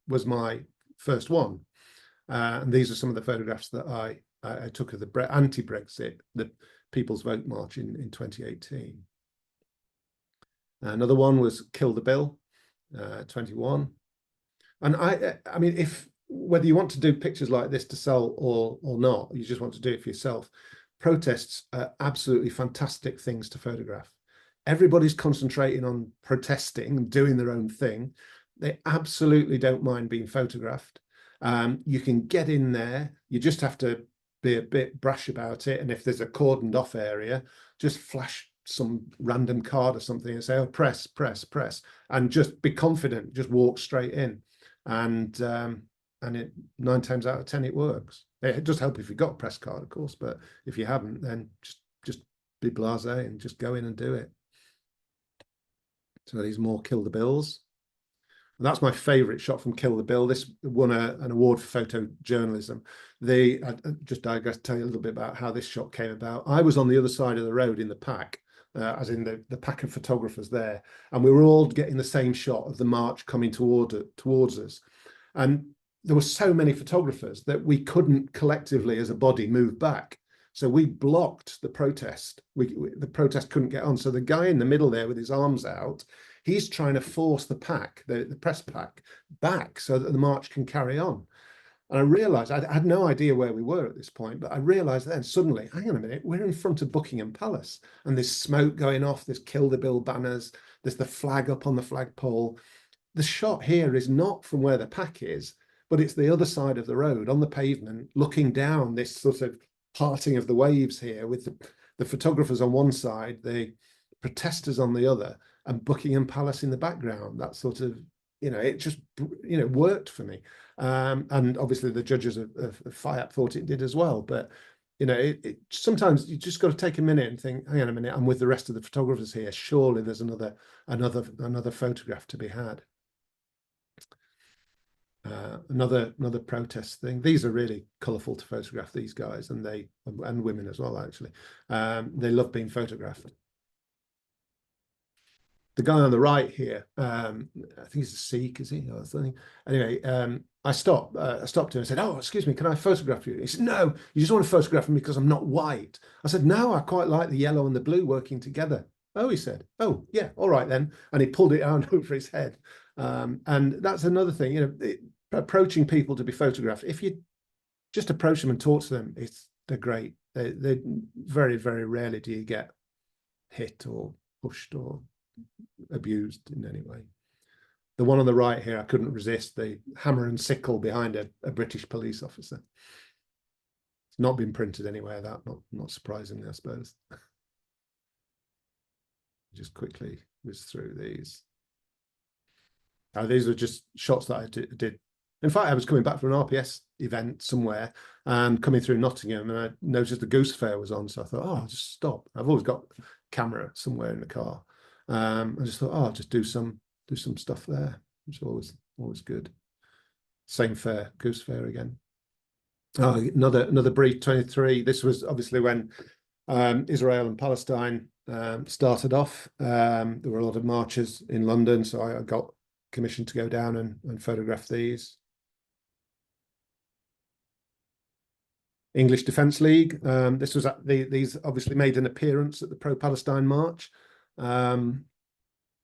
was my first one. And these are some of the photographs that I took of the anti-Brexit, the People's Vote March in 2018. Another one was Kill the Bill, 21. And I mean, whether you want to do pictures like this to sell or not, you just want to do it for yourself, protests are absolutely fantastic things to photograph. everybody's concentrating on protesting, doing their own thing. They absolutely don't mind being photographed. You can get in there. You just have to be a bit brash about it. And if there's a cordoned off area, just flash some random card or something and say, oh, press, press, press, and just be confident, just walk straight in. And it 9 times out of 10, it works. It does help if you've got a press card, of course, but if you haven't, then just be blasé and just go in and do it. So these more Kill the Bills. And that's my favorite shot from Kill the Bill. This won an award for photojournalism. I just digress to tell you a little bit about how this shot came about. I was on the other side of the road in the pack, as in the pack of photographers there, and we were all getting the same shot of the march coming towards us. And there were so many photographers that we couldn't collectively as a body move back. So we blocked the protest. The protest couldn't get on. So the guy in the middle there with his arms out, he's trying to force the pack, the press pack, back so that the march can carry on. And I realized, I had no idea where we were at this point, but I realized then suddenly, hang on a minute, we're in front of Buckingham Palace and there's smoke going off, there's Kill the Bill banners, there's the flag up on the flagpole. The shot here is not from where the pack is, but it's the other side of the road on the pavement, looking down this sort of parting of the waves here with the photographers on one side, the protesters on the other, and Buckingham Palace in the background. That sort of, it just, worked for me. And obviously the judges of FIAP thought it did as well. But, sometimes you just got to take a minute and think, hang on a minute, I'm with the rest of the photographers here. Surely there's another photograph to be had. Another protest thing. These are really colourful to photograph, these guys, and women as well, actually. They love being photographed. The guy on the right here, I think he's a Sikh, is he? Or something. Anyway, I stopped him and said, oh, excuse me, can I photograph you? He said, no, you just want to photograph me because I'm not white. I said, no, I quite like the yellow and the blue working together. Oh, he said, oh, yeah, all right then. And he pulled it out over his head. And that's another thing, approaching people to be photographed. If you just approach them and talk to them, they're great. They very, very rarely do you get hit or pushed or abused in any way. The one on the right here, I couldn't resist the hammer and sickle behind a British police officer. It's not been printed anywhere, that, not surprisingly, I suppose. Just quickly whiz through these. These are just shots that I did. In fact, I was coming back from an RPS event somewhere and coming through Nottingham, and I noticed the Goose Fair was on. So I thought, oh, I'll just stop. I've always got a camera somewhere in the car. I just thought, oh, I'll just do some stuff there, which is always good. Same fair, Goose Fair again. Oh, another brief 23. This was obviously when Israel and Palestine started off. There were a lot of marches in London, so I got commissioned to go down and photograph these. English Defence League. This was these obviously made an appearance at the pro-Palestine march. Again,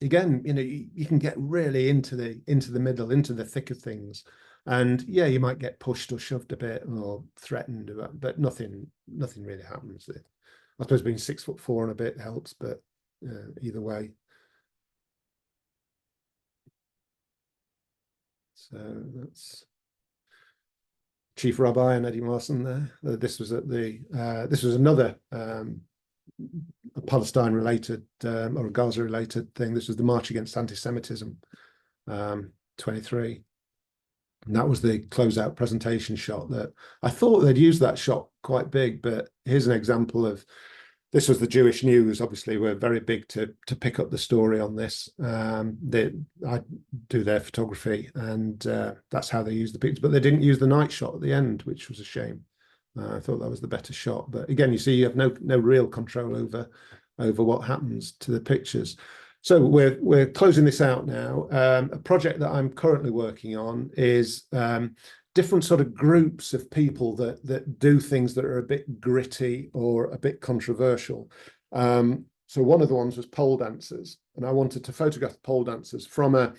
you can get really into the middle, into the thick of things, and yeah, you might get pushed or shoved a bit or threatened, but nothing really happens. I suppose being 6'4" and a bit helps, but either way. So that's Chief Rabbi and Eddie Marson there. This was at this was another a Palestine-related or a Gaza-related thing. This was the March Against Anti-Semitism, 23. And that was the closeout presentation shot that I thought they'd use that shot quite big, but here's an example of, this was the Jewish News. Obviously, we're very big to pick up the story on this. I do their photography, and that's how they use the pictures. But they didn't use the night shot at the end, which was a shame. I thought that was the better shot. But again, you see, you have no real control over what happens to the pictures. So we're closing this out now. A project that I'm currently working on is different sort of groups of people that do things that are a bit gritty or a bit controversial. So one of the ones was pole dancers, and I wanted to photograph pole dancers from a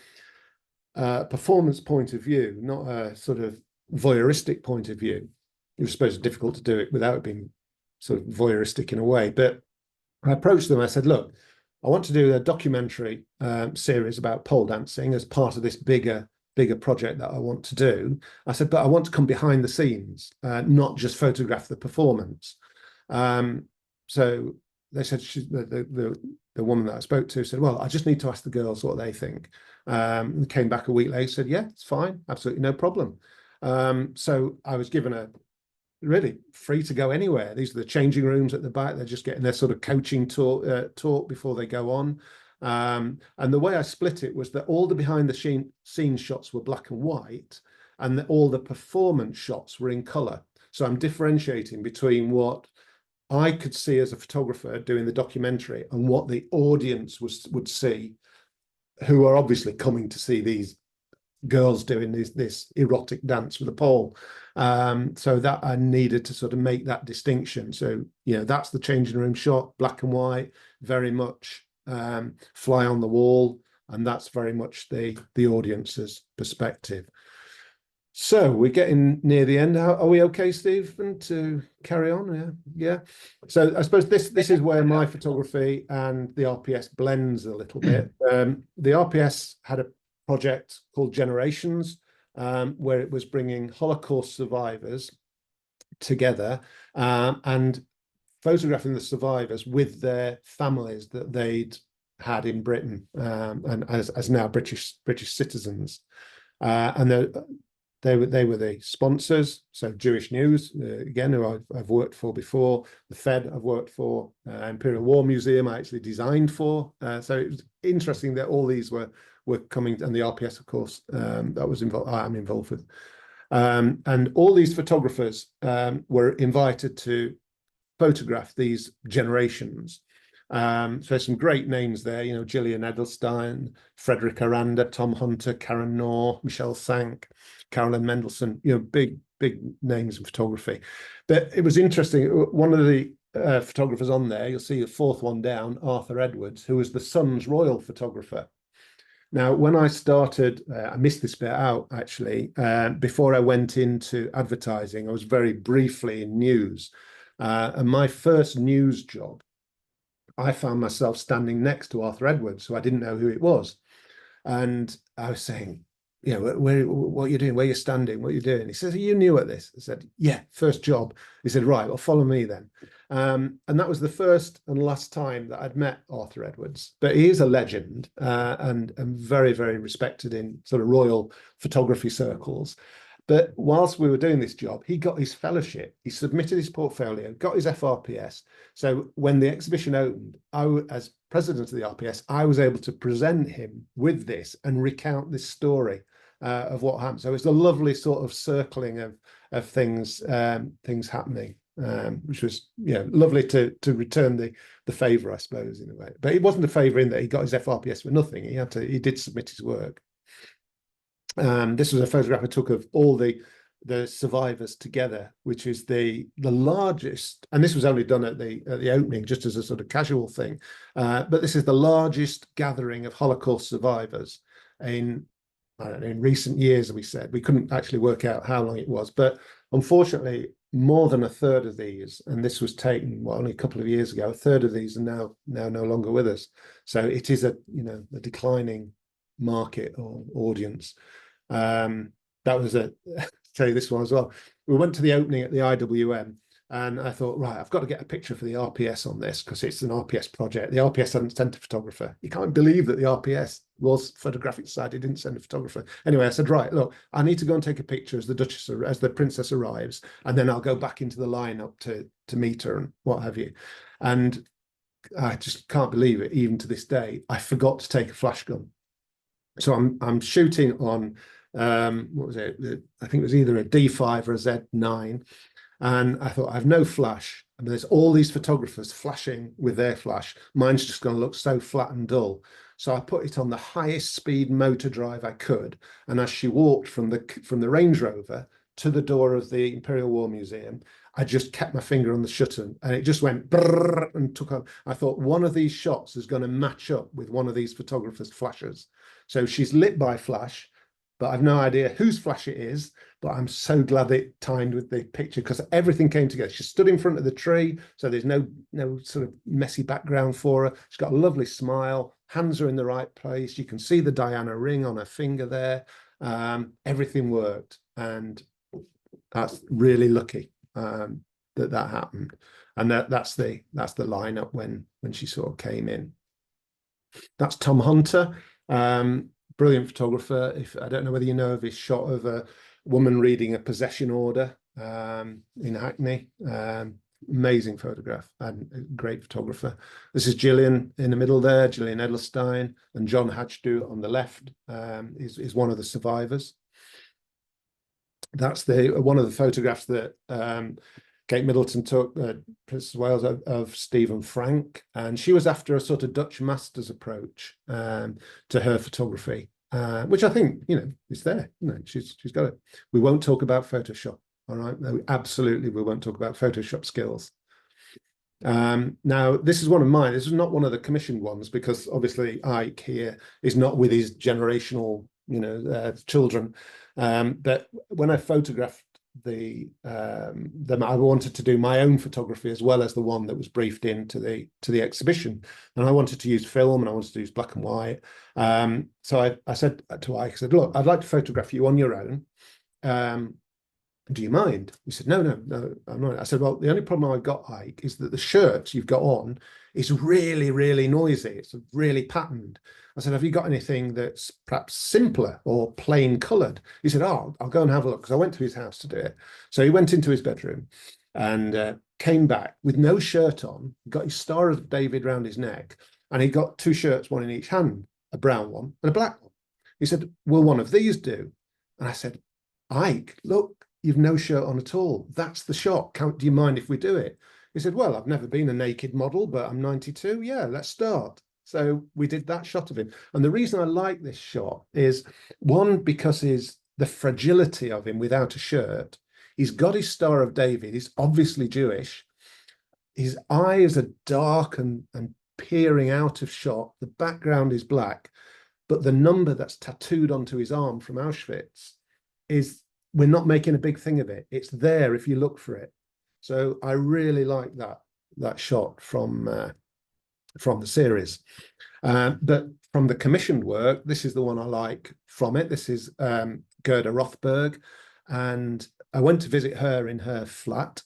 performance point of view, not a sort of voyeuristic point of view. It was supposed to be difficult to do it without it being sort of voyeuristic in a way. But I approached them. I said, look, I want to do a documentary series about pole dancing as part of this bigger project that I want to do. I said, but I want to come behind the scenes, not just photograph the performance. So they said, the woman that I spoke to said, well, I just need to ask the girls what they think. And came back a week later, said, yeah, it's fine, absolutely no problem. So I was given a really free to go anywhere. These are the changing rooms at the back. They're just getting their sort of coaching talk before they go on. And the way I split it was that all the behind the scenes shots were black and white, and all the performance shots were in color. So I'm differentiating between what I could see as a photographer doing the documentary and what the audience would see, who are obviously coming to see these girls doing this erotic dance with a pole. So that I needed to sort of make that distinction. So, you know, that's the changing room shot, black and white, very much fly on the wall, and that's very much the audience's perspective. So we're getting near the end. Are we okay, Stephen, to carry on? Yeah. So I suppose this is where my photography and the RPS blends a little bit. The RPS had a project called Generations, where it was bringing Holocaust survivors together and photographing the survivors with their families that they'd had in Britain and as now British citizens. And they were the sponsors. So Jewish News, again, who I've worked for before, the Fed I've worked for, Imperial War Museum I actually designed for. So it was interesting that all these were coming, and the RPS, of course, that was involved. I'm involved with, and all these photographers were invited to photograph these generations. So there's some great names there, you know, Gillian Edelstein, Frederick Aranda, Tom Hunter, Karen Knorr, Michelle Sank, Carolyn Mendelsohn, you know, big names in photography. But it was interesting. One of the photographers on there, you'll see the fourth one down, Arthur Edwards, who was the Sun's royal photographer. Now, when I started, I missed this bit out actually. Before I went into advertising, I was very briefly in news. And my first news job, I found myself standing next to Arthur Edwards, so I didn't know who it was. And I was saying, you know, what are you doing? Where are you standing? What are you doing? He says, are you new at this? I said, yeah, first job. He said, right, well, follow me then. And that was the first and last time that I'd met Arthur Edwards. But he is a legend and very, very respected in sort of royal photography circles. But whilst we were doing this job, he got his fellowship. He submitted his portfolio, got his FRPS. So when the exhibition opened, as president of the RPS, I was able to present him with this and recount this story of what happened. So it's a lovely sort of circling of things happening, which was, you know, lovely to return the favour, I suppose, in a way. But it wasn't a favour in that he got his FRPS for nothing. He did submit his work. This was a photograph I took of all the survivors together, which is the largest, and this was only done at the opening just as a sort of casual thing, but this is the largest gathering of Holocaust survivors in recent years. We said we couldn't actually work out how long it was, but unfortunately more than a third of these, and this was taken only a couple of years ago, a third of these are now no longer with us. So it is a declining market or audience. That was tell you this one as well. We went to the opening at the IWM, and I thought, right, I've got to get a picture for the RPS on this because it's an RPS project. The RPS hadn't sent a photographer. You can't believe that the RPS was Photographic Society didn't send a photographer. Anyway, I said, right, look, I need to go and take a picture as the princess arrives, and then I'll go back into the lineup to meet her and what have you. And I just can't believe it. Even to this day, I forgot to take a flash gun. So I'm shooting on what was it? I think it was either a D5 or a Z9, and I thought I have no flash. I mean, there's all these photographers flashing with their flash. Mine's just going to look so flat and dull. So I put it on the highest speed motor drive I could, and as she walked from the Range Rover to the door of the Imperial War Museum, I just kept my finger on the shutter, and it just went brrr and took off. I thought one of these shots is going to match up with one of these photographers' flashes. So she's lit by flash, but I've no idea whose flash it is. But I'm so glad it timed with the picture because everything came together. She stood in front of the tree, so there's no sort of messy background for her. She's got a lovely smile. Hands are in the right place. You can see the Diana ring on her finger there. Everything worked, and that's really lucky that happened. And that's the lineup when she sort of came in. That's Tom Hunter, brilliant photographer. If I don't know whether you know of his shot of a woman reading a possession order in Hackney. Amazing photograph and a great photographer. This is Gillian in the middle there, Gillian Edelstein, and John Hatchdo on the left is one of the survivors. That's one of the photographs that Kate Middleton took, Princess of Wales, of Stephen Frank, and she was after a sort of Dutch master's approach to her photography, which I think, is there. She's got it. We won't talk about Photoshop, all right? No, absolutely, we won't talk about Photoshop skills. Now, this is one of mine. This is not one of the commissioned ones because obviously Ike here is not with his generational, children. But when I photographed them, I wanted to do my own photography as well as the one that was briefed into the exhibition, and I wanted to use film and I wanted to use black and white. So I said to Ike, I said, look, I'd like to photograph you on your own. Do you mind? He said, no, I'm not. I said, well, the only problem I've got, Ike, is that the shirt you've got on is really, really noisy. It's really patterned. I said, have you got anything that's perhaps simpler or plain coloured? He said, oh, I'll go and have a look, because I went to his house to do it. So he went into his bedroom and came back with no shirt on, got his Star of David round his neck, and he got two shirts, one in each hand, a brown one and a black one. He said, will one of these do? And I said, Ike, look, you've no shirt on at all. That's the shot. Do you mind if we do it? He said, well, I've never been a naked model, but I'm 92. Yeah, let's start. So we did that shot of him. And the reason I like this shot is, one, because the fragility of him without a shirt. He's got his Star of David. He's obviously Jewish. His eyes are dark and peering out of shot. The background is black, but the number that's tattooed onto his arm from Auschwitz we're not making a big thing of it. It's there if you look for it. So I really like that shot from the series. But from the commissioned work, this is the one I like from it. This is Gerda Rothberg, and I went to visit her in her flat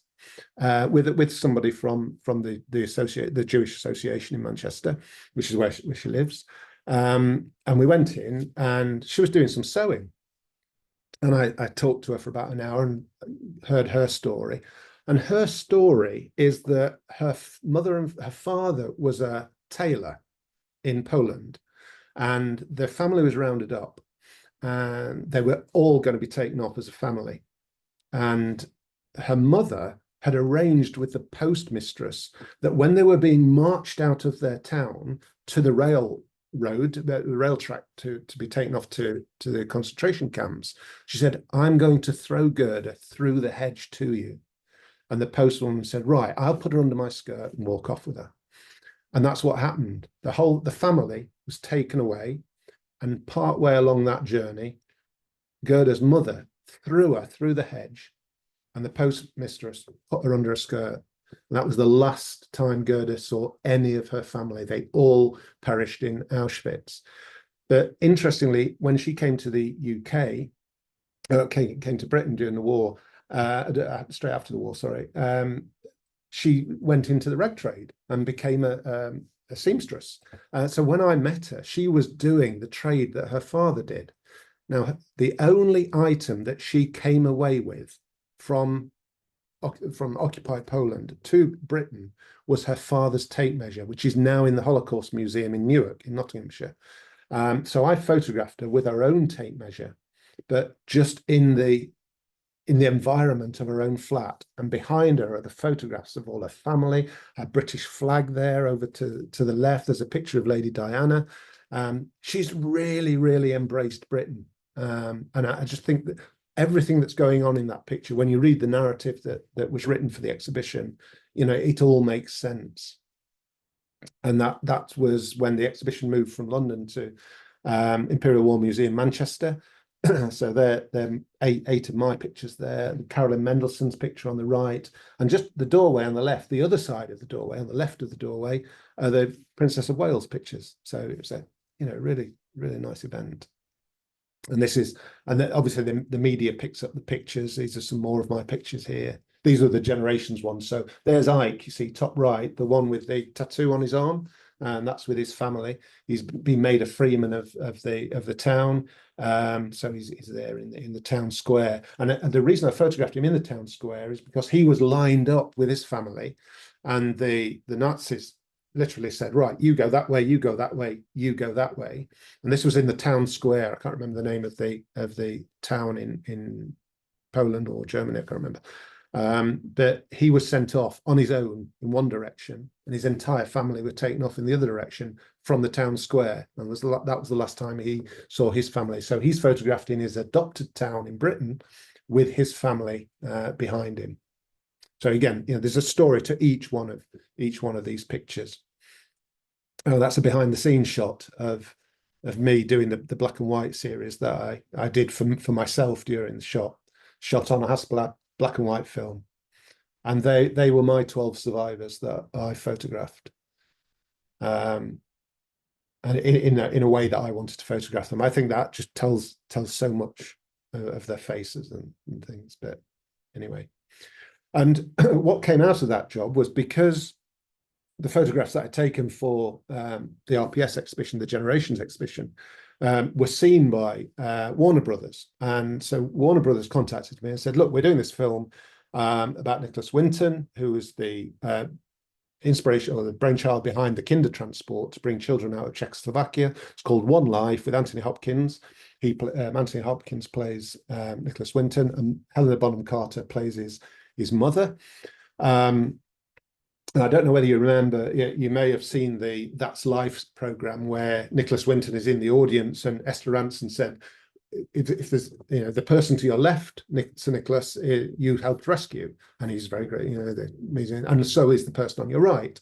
with somebody from the Jewish Association in Manchester, which is where she lives. And we went in, and she was doing some sewing. And I talked to her for about an hour and heard her story. And her story is that her mother and her father was a tailor in Poland, and their family was rounded up, and they were all going to be taken off as a family. And her mother had arranged with the postmistress that when they were being marched out of their town to the rail track to be taken off to the concentration camps, she said, I'm going to throw Gerda through the hedge to you. And the postwoman said, right, I'll put her under my skirt and walk off with her. And that's what happened. The family was taken away, and part way along that journey, Gerda's mother threw her through the hedge, and the postmistress put her under a skirt. And that was the last time Gerda saw any of her family. They all perished in Auschwitz. But interestingly, when she came to the UK, came to Britain during the war, straight after the war, sorry, she went into the rag trade and became a seamstress. So when I met her, she was doing the trade that her father did. Now, the only item that she came away with from occupied Poland to Britain was her father's tape measure, which is now in the Holocaust Museum in Newark, in Nottinghamshire. So I photographed her with her own tape measure, but just in the environment of her own flat. And behind her are the photographs of all her family, her British flag there over to the left. There's a picture of Lady Diana. She's really, really embraced Britain. And I just think that everything that's going on in that picture, when you read the narrative that was written for the exhibition, it all makes sense. And that was when the exhibition moved from London to Imperial War Museum, Manchester. So they're eight of my pictures there. Carolyn Mendelssohn's picture on the right, and just the doorway on the left, the other side of the doorway, on the left of the doorway, are the Princess of Wales pictures. So it was a really nice event. And this is, and then obviously the media picks up the pictures. These are some more of my pictures here. These are the Generations ones. So there's Ike, you see, top right, the one with the tattoo on his arm, and that's with his family. He's been made a freeman of the town. So he's there in the town square. And the reason I photographed him in the town square is because he was lined up with his family, and the Nazis literally said, right, you go that way, you go that way, you go that way. And this was in the town square. I can't remember the name of the town in Poland or Germany, I can't remember. But he was sent off on his own in one direction, and his entire family were taken off in the other direction from the town square. And that was the last time he saw his family. So he's photographed in his adopted town in Britain with his family behind him. So again, there's a story to each one of these pictures. Oh, that's a behind the scenes shot of me doing the black and white series that I did for myself during the shot on a Hasselblad black and white film. And they were my 12 survivors that I photographed. And in a way that I wanted to photograph them. I think that just tells so much of their faces and things. But anyway, and what came out of that job was, because the photographs that I'd taken for the FRPS exhibition, the Generations exhibition, were seen by Warner Brothers. And so Warner Brothers contacted me and said, look, we're doing this film about Nicholas Winton, who was the inspiration or the brainchild behind the Kindertransport to bring children out of Czechoslovakia. It's called One Life, with Anthony Hopkins. Anthony Hopkins plays Nicholas Winton, and Helena Bonham Carter plays his mother. And I don't know whether you remember, you may have seen the That's Life program where Nicholas Winton is in the audience, and Esther Rantzen said, if there's the person to your left, Sir Nicholas, you helped rescue, and he's very great, amazing, and so is the person on your right.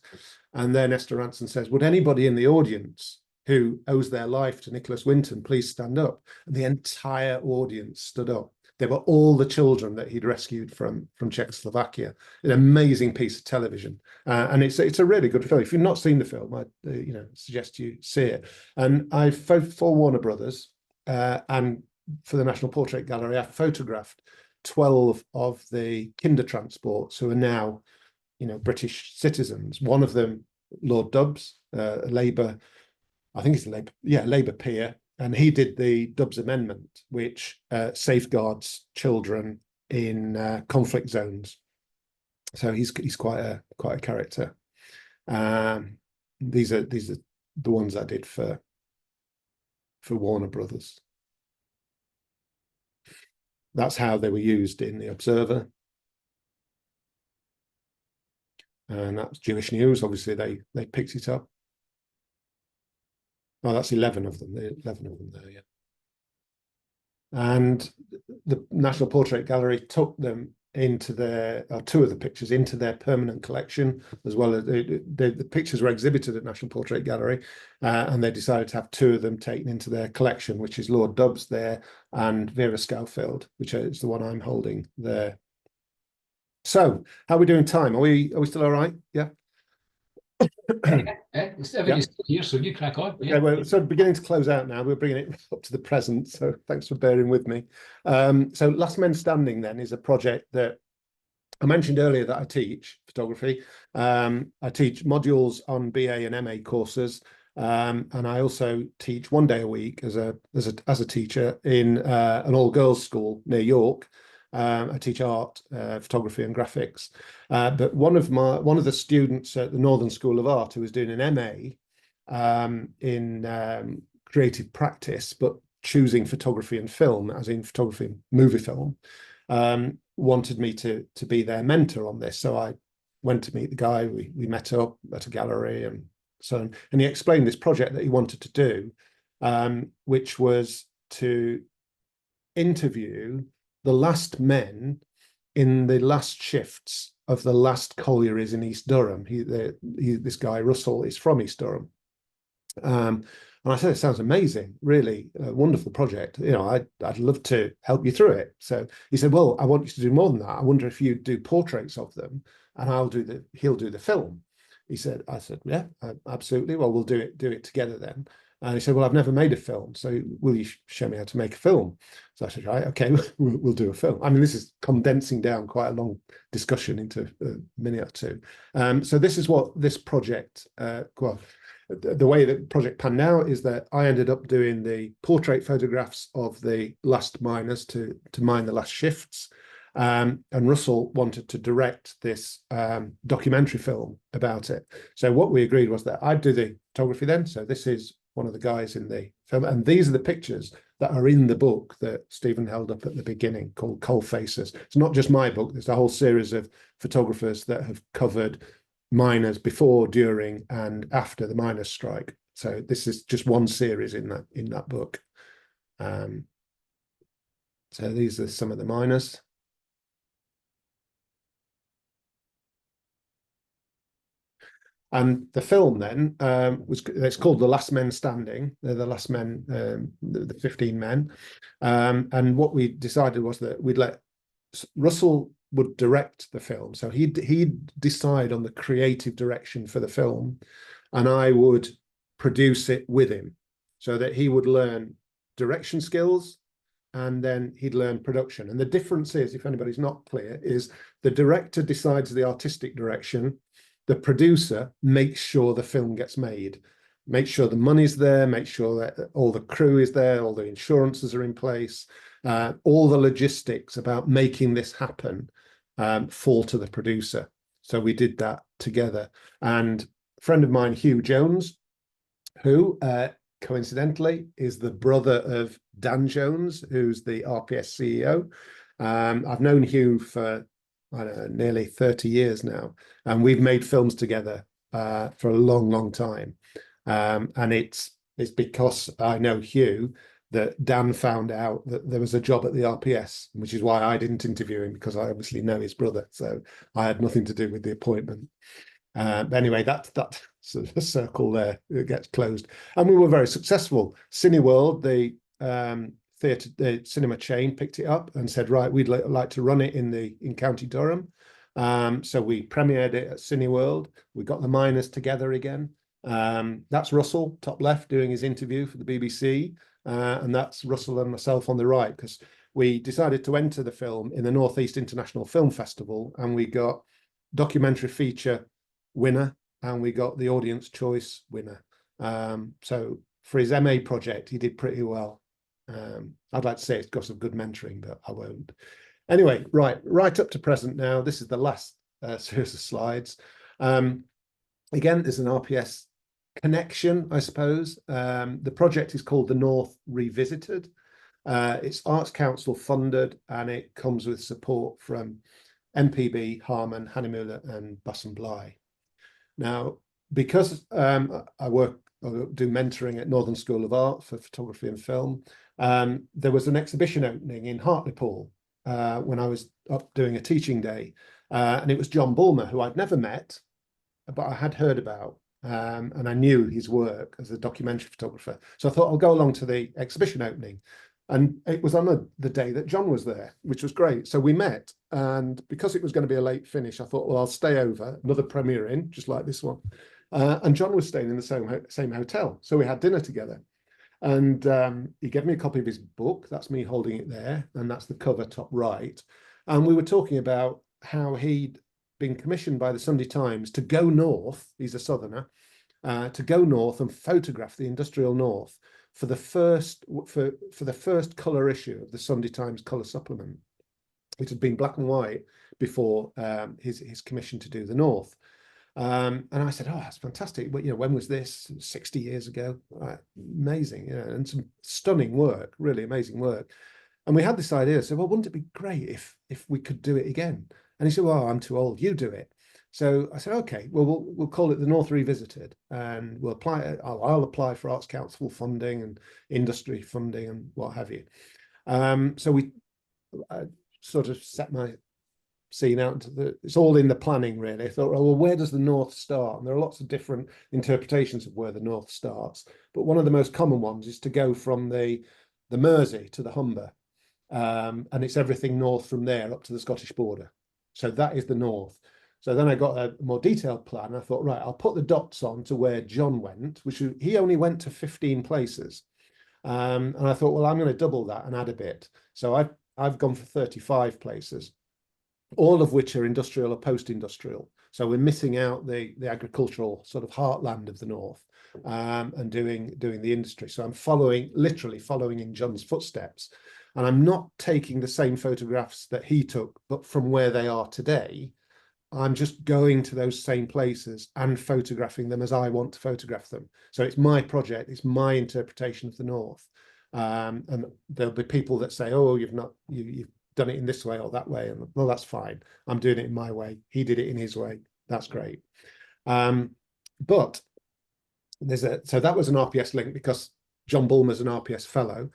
And then Esther Rantzen says, would anybody in the audience who owes their life to Nicholas Winton please stand up? And the entire audience stood up. They were all the children that he'd rescued from Czechoslovakia. An amazing piece of television, and it's a really good film. If you've not seen the film, I suggest you see it. And I for Warner Brothers and for the National Portrait Gallery, I photographed 12 of the Kindertransports who are now, British citizens. One of them, Lord Dubs, Labour, I think he's a Labour peer. And he did the Dubs Amendment, which safeguards children in conflict zones. So he's quite a character. These are the ones I did for Warner Brothers. That's how they were used in the Observer. And that's Jewish News. Obviously, they picked it up. Oh, that's 11 of them. 11 of them there, yeah. And the National Portrait Gallery took them into two of the pictures into their permanent collection, as well as the pictures were exhibited at National Portrait Gallery, and they decided to have two of them taken into their collection, which is Lord Dubs there and Vera Schofield, which is the one I'm holding there. So, how are we doing time? Are we still all right? Yeah. Everybody's still here, so you crack on. Yeah. Okay, we're sort of beginning to close out now. We're bringing it up to the present, so thanks for bearing with me. So Last Men Standing then is a project that I mentioned earlier that I teach photography. I teach modules on BA and MA courses, and I also teach 1 day a week as a teacher in an all-girls school near York. I teach art, photography, and graphics. But one of the students at the Northern School of Art, who was doing an MA in creative practice, but choosing photography and film, as in photography and movie film, wanted me to be their mentor on this. So I went to meet the guy. We met up at a gallery and so on. And he explained this project that he wanted to do, which was to interview the last men in the last shifts of the last collieries in East Durham. This guy, Russell, is from East Durham. And I said, it sounds amazing, really a wonderful project. You know, I'd love to help you through it. So he said, well, I want you to do more than that. I wonder if you do portraits of them and he'll do the film. I said, yeah, absolutely. Well, we'll do it together then. And he said, well, I've never made a film. So will you show me how to make a film? So I said, right, okay, we'll do a film. I mean, this is condensing down quite a long discussion into a minute or two. So this is what this project, well, the way that project panned out is that I ended up doing the portrait photographs of the last miners to mine the last shifts. And Russell wanted to direct this documentary film about it. So what we agreed was that I'd do the photography then. So this is one of the guys in the film. And these are the pictures that are in the book that Stephen held up at the beginning called Coal Faces. It's not just my book. There's a whole series of photographers that have covered miners before, during, and after the miners' strike. So this is just one series in that book. So these are some of the miners. And the film then it's called The Last Men Standing. They're the last men, the 15 men. And what we decided was that we'd let Russell would direct the film. So he'd decide on the creative direction for the film, and I would produce it with him so that he would learn direction skills and then he'd learn production. And the difference is, if anybody's not clear, is the director decides the artistic direction. The producer makes sure the film gets made, make sure the money's there, make sure that all the crew is there, all the insurances are in place, all the logistics about making this happen fall to the producer. So we did that together. And a friend of mine, Hugh Jones, who coincidentally is the brother of Dan Jones, who's the RPS CEO. I've known Hugh for I don't know, nearly 30 years now, and we've made films together for a long, long time. And it's because I know Hugh that Dan found out that there was a job at the RPS, which is why I didn't interview him, because I obviously know his brother, so I had nothing to do with the appointment. But anyway, that sort of a circle there, it gets closed, and we were very successful. Cineworld, the theatre, the cinema chain, picked it up and said, right, we'd like to run it in County Durham. So we premiered it at Cineworld. We got the miners together again. That's Russell, top left, doing his interview for the BBC. And that's Russell and myself on the right, because we decided to enter the film in the Northeast International Film Festival, and we got documentary feature winner, and we got the audience choice winner. So for his MA project, he did pretty well. I'd like to say it's got some good mentoring, but I won't. Anyway, right up to present now. This is the last series of slides. Again, there's an RPS connection, I suppose. The project is called The North Revisited. It's Arts Council funded, and it comes with support from MPB, Harman, Hannimüller, and Bassen Bly. Now, because I do mentoring at Northern School of Art for photography and film, there was an exhibition opening in Hartlepool when I was up doing a teaching day, and it was John Bulmer, who I'd never met, but I had heard about, and I knew his work as a documentary photographer. So I thought I'll go along to the exhibition opening, and it was on the day that John was there, which was great. So we met, and because it was going to be a late finish, I thought, well, I'll stay over, another premiere in, just like this one. And John was staying in the same hotel, so we had dinner together. And he gave me a copy of his book. That's me holding it there, and that's the cover top right. And we were talking about how he'd been commissioned by the Sunday Times to go north. He's a southerner, to go north and photograph the industrial north for the first colour issue of the Sunday Times colour supplement. It had been black and white before his commission to do the north. And I said, oh, that's fantastic. But, when was this? 60 years ago. Amazing, and some stunning work, really amazing work. And we had this idea. So, well, wouldn't it be great if we could do it again? And he said, well, I'm too old. You do it. So I said, okay, well, we'll call it the North Revisited, and we'll apply. I'll apply for Arts Council funding and industry funding and what have you. So I sort of set seen out into it's all in the planning really. I thought, well, where does the north start? And there are lots of different interpretations of where the north starts. But one of the most common ones is to go from the Mersey to the Humber. And it's everything north from there up to the Scottish border. So that is the north. So then I got a more detailed plan. I thought, right, I'll put the dots on to where John went, which he only went to 15 places. And I thought, well, I'm going to double that and add a bit. So I've gone for 35 places, all of which are industrial or post-industrial. So we're missing out the agricultural sort of heartland of the north, and doing the industry. So I'm literally following in John's footsteps. And I'm not taking the same photographs that he took, but from where they are today. I'm just going to those same places and photographing them as I want to photograph them. So it's my project, it's my interpretation of the North. And there'll be people that say, oh, you've done it in this way or that way. And well, that's fine. I'm doing it in my way. He did it in his way. That's great. But so that was an RPS link because John Bulmer's an RPS fellow.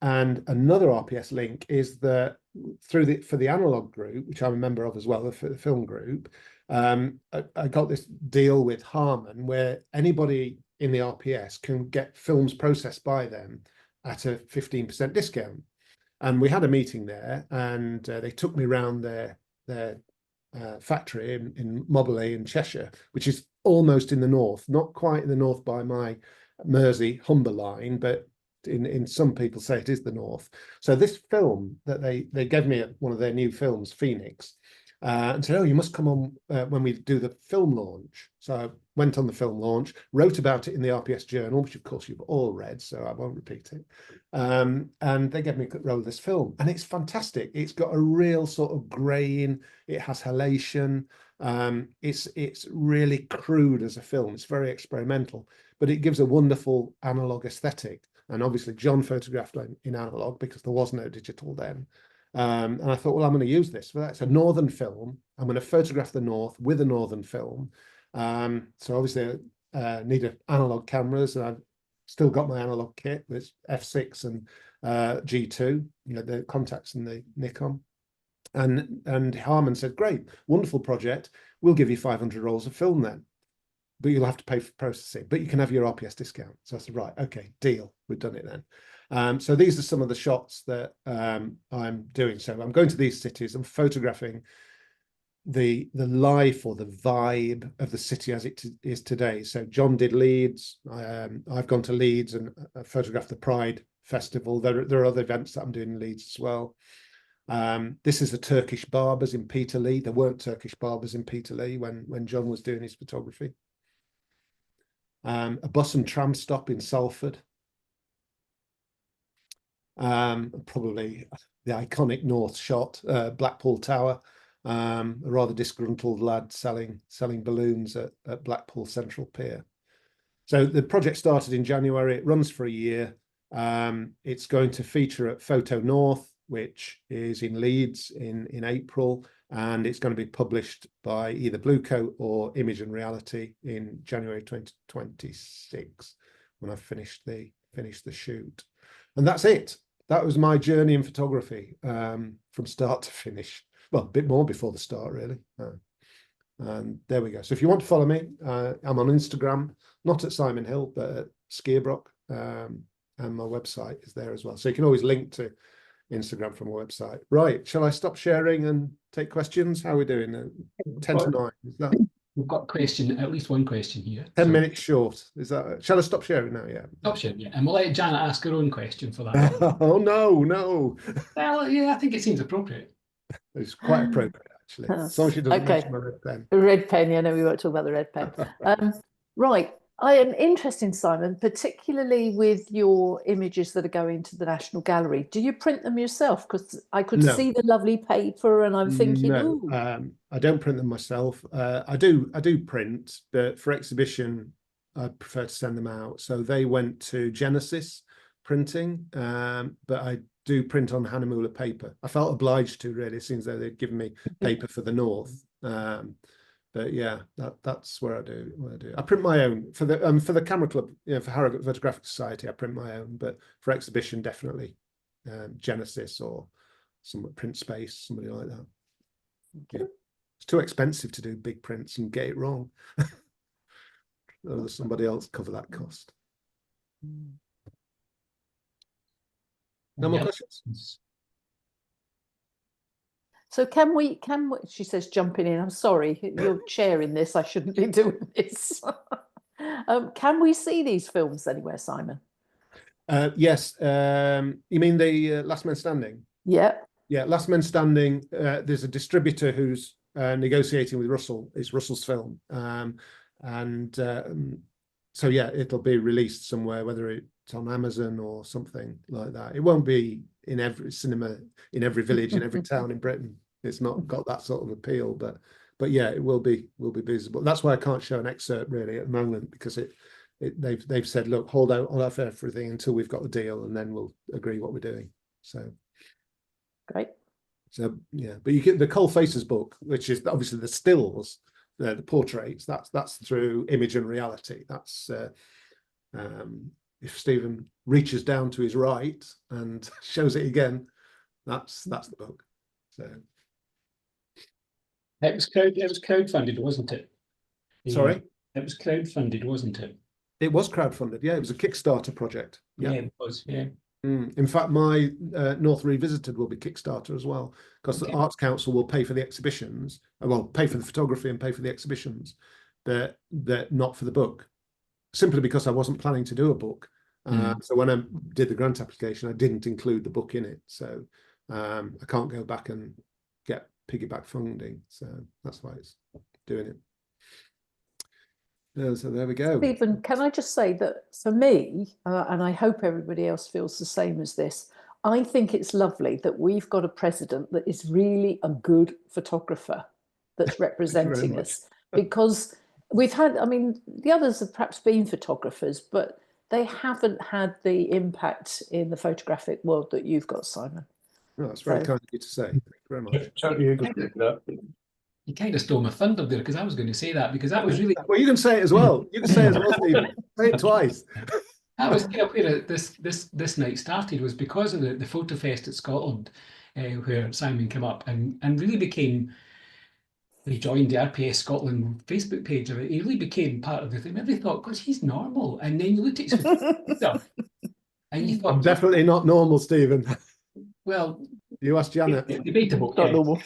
And another RPS link is that for the analog group, which I'm a member of as well, for the film group, I got this deal with Harman where anybody in the RPS can get films processed by them at a 15% discount. And we had a meeting there, and they took me around their factory in Moberley in Cheshire, which is almost in the north, not quite in the north by my Mersey Humber line, but in some people say it is the north. So this film that they gave me one of their new films, Phoenix, and said, oh, you must come on when we do the film launch. So I went on the film launch, wrote about it in the RPS journal, which of course you've all read, so I won't repeat it. And they gave me a role of this film, and it's fantastic. It's got a real sort of grain. It has halation. It's really crude as a film. It's very experimental, but it gives a wonderful analog aesthetic. And obviously John photographed in analog because there was no digital then. And I thought, well, I'm going to use this for that. It's a northern film. I'm going to photograph the north with a northern film. So obviously I need analog cameras, and I've still got my analog kit with f6 and G2, the contacts and the Nikon. And Harman said, great, wonderful project. We'll give you 500 rolls of film then, but you'll have to pay for processing, but you can have your RPS discount. So I said, right, okay, deal. We've done it then. So these are some of the shots that I'm doing. So I'm going to these cities. I'm photographing the life or the vibe of the city as it is today. So John did Leeds. I've gone to Leeds and photographed the Pride Festival. There are other events that I'm doing in Leeds as well. This is the Turkish barbers in Peterlee. There weren't Turkish barbers in Peterlee when John was doing his photography. A bus and tram stop in Salford. Probably the iconic north shot, Blackpool Tower. A rather disgruntled lad selling balloons at Blackpool Central Pier. So the project started in January. It runs for a year. It's going to feature at Photo North, which is in Leeds in April, and it's going to be published by either Bluecoat or Image and Reality in January 2026 when I've finished the shoot. And that's it. That was my journey in photography, from start to finish. Well, a bit more before the start, really. And there we go. So if you want to follow me, I'm on Instagram, not at Simon Hill, but at Skierbrook, and my website is there as well. So you can always link to Instagram from a website. Right, shall I stop sharing and take questions? How are we doing? 10 to 9, is that? We've got at least one question here. 10 minutes short, is that? Shall I stop sharing now? Yeah. Stop sharing, yeah. And we'll let Janet ask her own question for that. Oh, no. Well, yeah, I think it seems appropriate. It's quite appropriate, actually. As long as she doesn't mention my red pen. A red pen, yeah, no, we won't talk about the red pen. Right. I am interested, Simon, particularly with your images that are going to the National Gallery. Do you print them yourself? Because I could see the lovely paper, and I'm thinking, no, I don't print them myself. I do print, but for exhibition, I prefer to send them out. So they went to Genesis Printing, but I do print on Hahnemühle paper. I felt obliged to, really. It seems though they'd given me paper for the North. But yeah, that's where I do. I print my own for the Camera Club, for Harrogate Photographic Society. I print my own, but for exhibition, definitely Genesis or some print space, somebody like that. Yeah. It's too expensive to do big prints and get it wrong. There's somebody else cover that cost. No more questions? So can we, she says, jumping in, I'm sorry, you're chairing this, I shouldn't be doing this. Can we see these films anywhere, Simon? Yes. You mean the Last Man Standing? Yeah. Yeah, Last Man Standing, there's a distributor who's negotiating with Russell. It's Russell's film. So yeah, it'll be released somewhere, whether it's on Amazon or something like that. It won't be in every cinema, in every village, in every town in Britain. It's not got that sort of appeal, but yeah, it will be visible. That's why I can't show an excerpt really at the moment, because they've said, look, hold out for everything until we've got the deal, and then we'll agree what we're doing. So great. So yeah, but you get the Cold Faces book, which is obviously the stills, the portraits. That's through Image and Reality. That's if Stephen reaches down to his right and shows it again, that's the book. So it was crowdfunded, wasn't it? Sorry, it was crowdfunded, wasn't it? It was crowdfunded. Yeah, it was a Kickstarter project. Yeah, it was. Yeah. In fact, my North Revisited will be Kickstarter as well, because the Arts Council will pay for the exhibitions, well, pay for the photography and pay for the exhibitions, but not for the book, simply because I wasn't planning to do a book. So when I did the grant application, I didn't include the book in it. So I can't go back and get piggyback funding. So that's why it's doing it. So there we go. Stephen, can I just say that for me, and I hope everybody else feels the same as this, I think it's lovely that we've got a president that is really a good photographer that's representing us, because we've had, I mean, the others have perhaps been photographers, but they haven't had the impact in the photographic world that you've got, Simon. Oh, that's very kind of you to say. Thank you very much. Totally agree with that. You kind of stole my thunder there, because I was going to say that, because that was really. Well, you can say it as well. You can say it as well, Stephen. Say it twice. That was kind of where this night started, was because of the Photo Fest at Scotland, where Simon came up and really became. He joined the FRPS Scotland Facebook page of it. He really became part of the thing. Everybody thought, because he's normal, and then you looked at his stuff, and you thought, I'm definitely not normal, Stephen. Well, you asked Janet. Debatable. Not normal.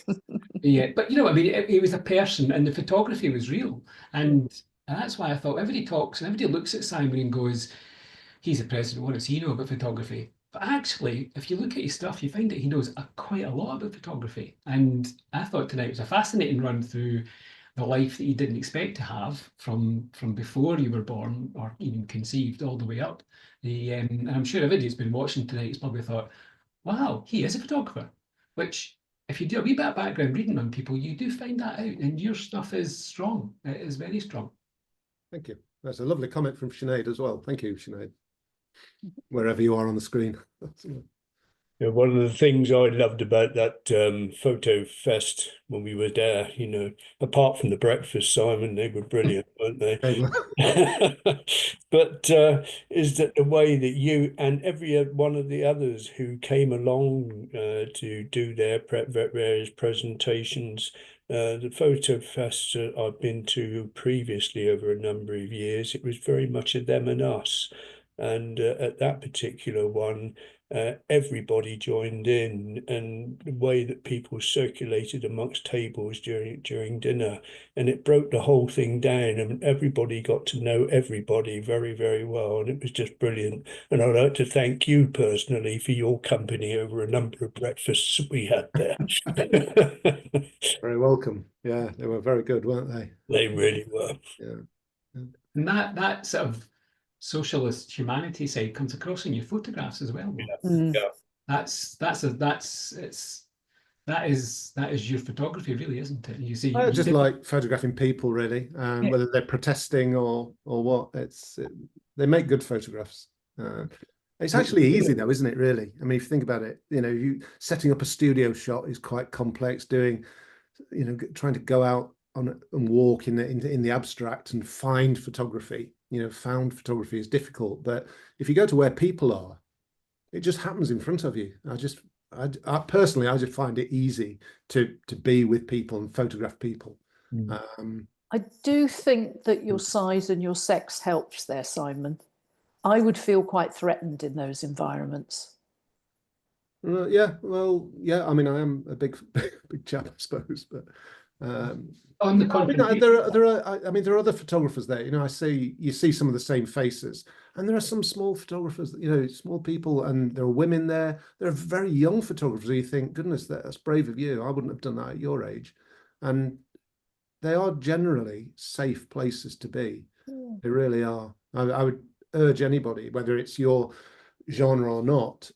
Yeah, but you know, I mean, he was a person, and the photography was real, and that's why I thought everybody talks and everybody looks at Simon and goes, "He's the president. What does he know about photography?" But actually, if you look at his stuff, you find that he knows quite a lot about photography. And I thought tonight was a fascinating run through the life that you didn't expect to have from before you were born or even conceived all the way up. And I'm sure everybody who's been watching tonight has probably thought, wow, he is a photographer, which if you do a wee bit of background reading on people, you do find that out, and your stuff is strong. It is very strong. Thank you. That's a lovely comment from Sinead as well. Thank you, Sinead. Wherever you are on the screen. Yeah, one of the things I loved about that photo fest when we were there, you know, apart from the breakfast, Simon, they were brilliant, weren't they? But is that the way that you and every one of the others who came along to do their various presentations, the photo fest I've been to previously over a number of years, it was very much a them and us. And at that particular one, everybody joined in, and the way that people circulated amongst tables during dinner, and it broke the whole thing down, and everybody got to know everybody very, very well, and it was just brilliant. And I'd like to thank you personally for your company over a number of breakfasts we had there. Very welcome. Yeah, they were very good, weren't they? They really were. Yeah. And that sort of socialist humanity side comes across in your photographs as well. Yeah. That is your photography, really, isn't it? You see, I just like photographing people, really, whether they're protesting or what. They make good photographs. It's actually easy though, isn't it? Really, I mean, if you think about it, you know, you setting up a studio shot is quite complex. Doing, you know, trying to go out on and walk in the abstract and find photography. You know, found photography is difficult, but if you go to where people are, it just happens in front of you. I just I personally, I just find it easy to be with people and photograph people. I do think that your size and your sex helps there, Simon. I would feel quite threatened in those environments. Yeah, well, yeah. I mean, I am a big chap, I suppose, but On the I mean, contrary, there are other photographers there. You know, you see some of the same faces, and there are some small photographers, you know, small people, and there are women there. There are very young photographers who you think, goodness, that's brave of you. I wouldn't have done that at your age. And they are generally safe places to be. They really are. I would urge anybody, whether it's your genre or not,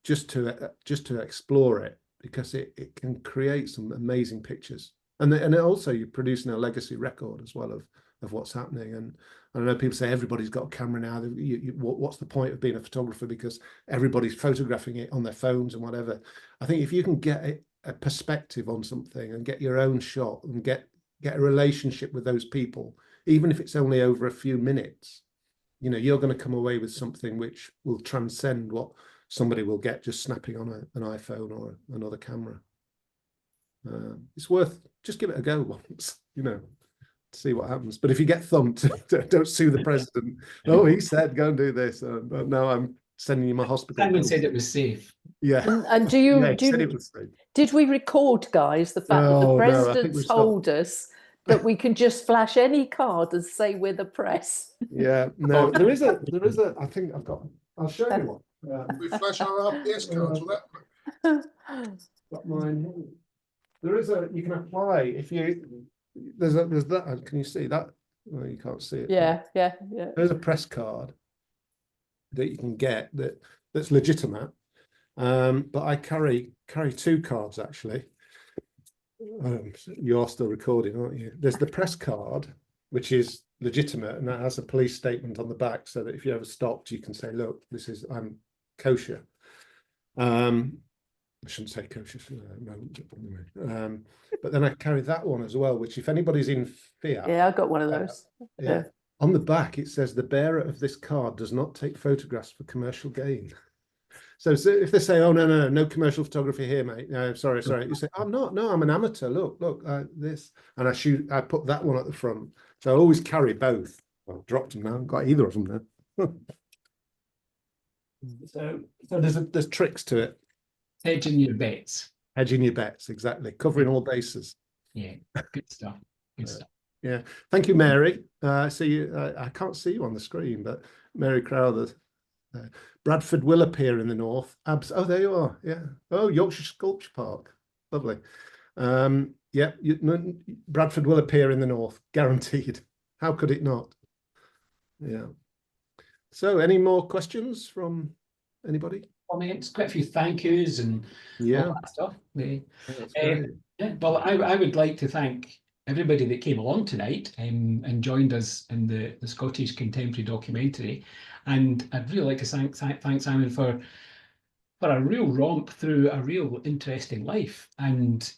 just to explore it, because it can create some amazing pictures. And also you're producing a legacy record as well of what's happening. And I know people say everybody's got a camera now. What's the point of being a photographer, because everybody's photographing it on their phones and whatever. I think if you can get a perspective on something and get your own shot and get a relationship with those people, even if it's only over a few minutes, you know, you're going to come away with something which will transcend what somebody will get just snapping on an iPhone or another camera. It's worth, just give it a go once, you know, see what happens. But if you get thumped, don't sue the president. Oh, he said go and do this. But no, I'm sending you my hospital. Simon said it was safe. Yeah. And do you, yeah, said it was safe. did we record, guys, the fact that the president told us that we can just flash any card and say we're the press? Yeah, no, there is a, I think I'll show you one. We flash our RPS cards with that. Got mine. There is you can apply if you, there's that, can you see that? Well, you can't see it. Yeah. There's a press card that you can get that's legitimate. But I carry two cards actually. You're still recording, aren't you? There's the press card, which is legitimate, and that has a police statement on the back, so that if you ever stopped, you can say, look, I'm kosher. I shouldn't say kosher, no. But then I carry that one as well, which if anybody's in fear. Yeah, I got one of those. Yeah. On the back, it says the bearer of this card does not take photographs for commercial gain. So if they say, oh, no commercial photography here, mate. No, sorry. You say, I'm not, no, I'm an amateur. Look, this. And I put that one at the front. So I always carry both. Well, I've dropped them now. I've got either of them now. So there's tricks to it. Hedging your bets. Hedging your bets, exactly. Covering all bases. Yeah, good stuff. Good stuff. Yeah. Thank you, Mary. See you. I can't see you on the screen, but Mary Crowther. Bradford will appear in the north. Oh, there you are. Yeah. Oh, Yorkshire Sculpture Park. Lovely. Yeah, Bradford will appear in the north, guaranteed. How could it not? Yeah. So, any more questions from anybody? Comments, quite a few thank yous and all that stuff. Well, I would like to thank everybody that came along tonight and joined us in the Scottish Contemporary documentary. And I'd really like to thank Simon for a real romp through a real interesting life. And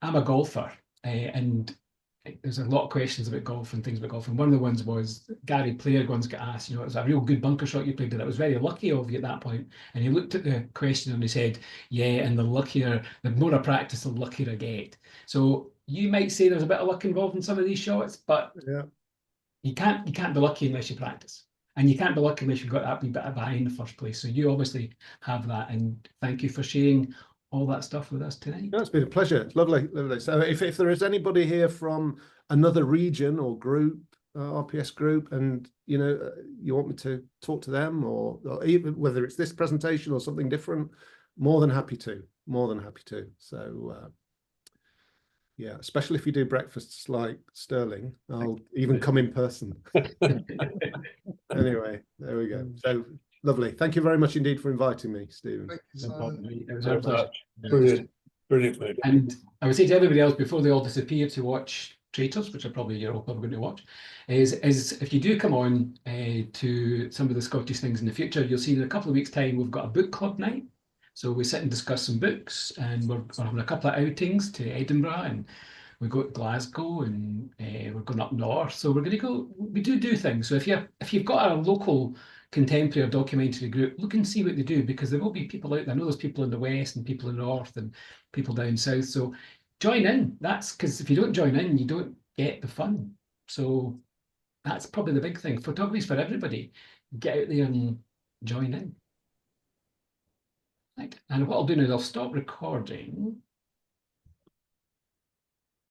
I'm a golfer, and there's a lot of questions about golf and things about golf. And one of the ones was Gary Player once got asked, you know, it was a real good bunker shot you played, but that was very lucky of you at that point. And he looked at the question and he said, yeah, and the more I practice, the luckier I get. So you might say there's a bit of luck involved in some of these shots, but you can't be lucky unless you practice. And you can't be lucky unless you've got that wee bit of eye in the first place. So you obviously have that. And thank you for sharing all that stuff with us tonight. No, it's been a pleasure. It's lovely. So if there is anybody here from another region or group, RPS group, and you know you want me to talk to them, or even whether it's this presentation or something different, more than happy to. So yeah, especially if you do breakfasts like Sterling, I'll even come in person. Anyway, there we go. So lovely. Thank you very much indeed for inviting me, Stephen. Thank you, Simon. It was our pleasure. Brilliant, mate. And I would say to everybody else before they all disappear to watch Traitors, which you're all probably going to watch, is if you do come on to some of the Scottish things in the future, you'll see in a couple of weeks' time we've got a book club night. So we sit and discuss some books, and we're having a couple of outings to Edinburgh, and we go to Glasgow, and we're going up north. So we're going to go. We do things. So if you've got a local contemporary or documentary group, look and see what they do, because there will be people out there. I know there's people in the west and people in the north and people down south. So join in. That's because if you don't join in, you don't get the fun. So that's probably the big thing. Photography is for everybody. Get out there and join in. Right. And what I'll do now is I'll stop recording.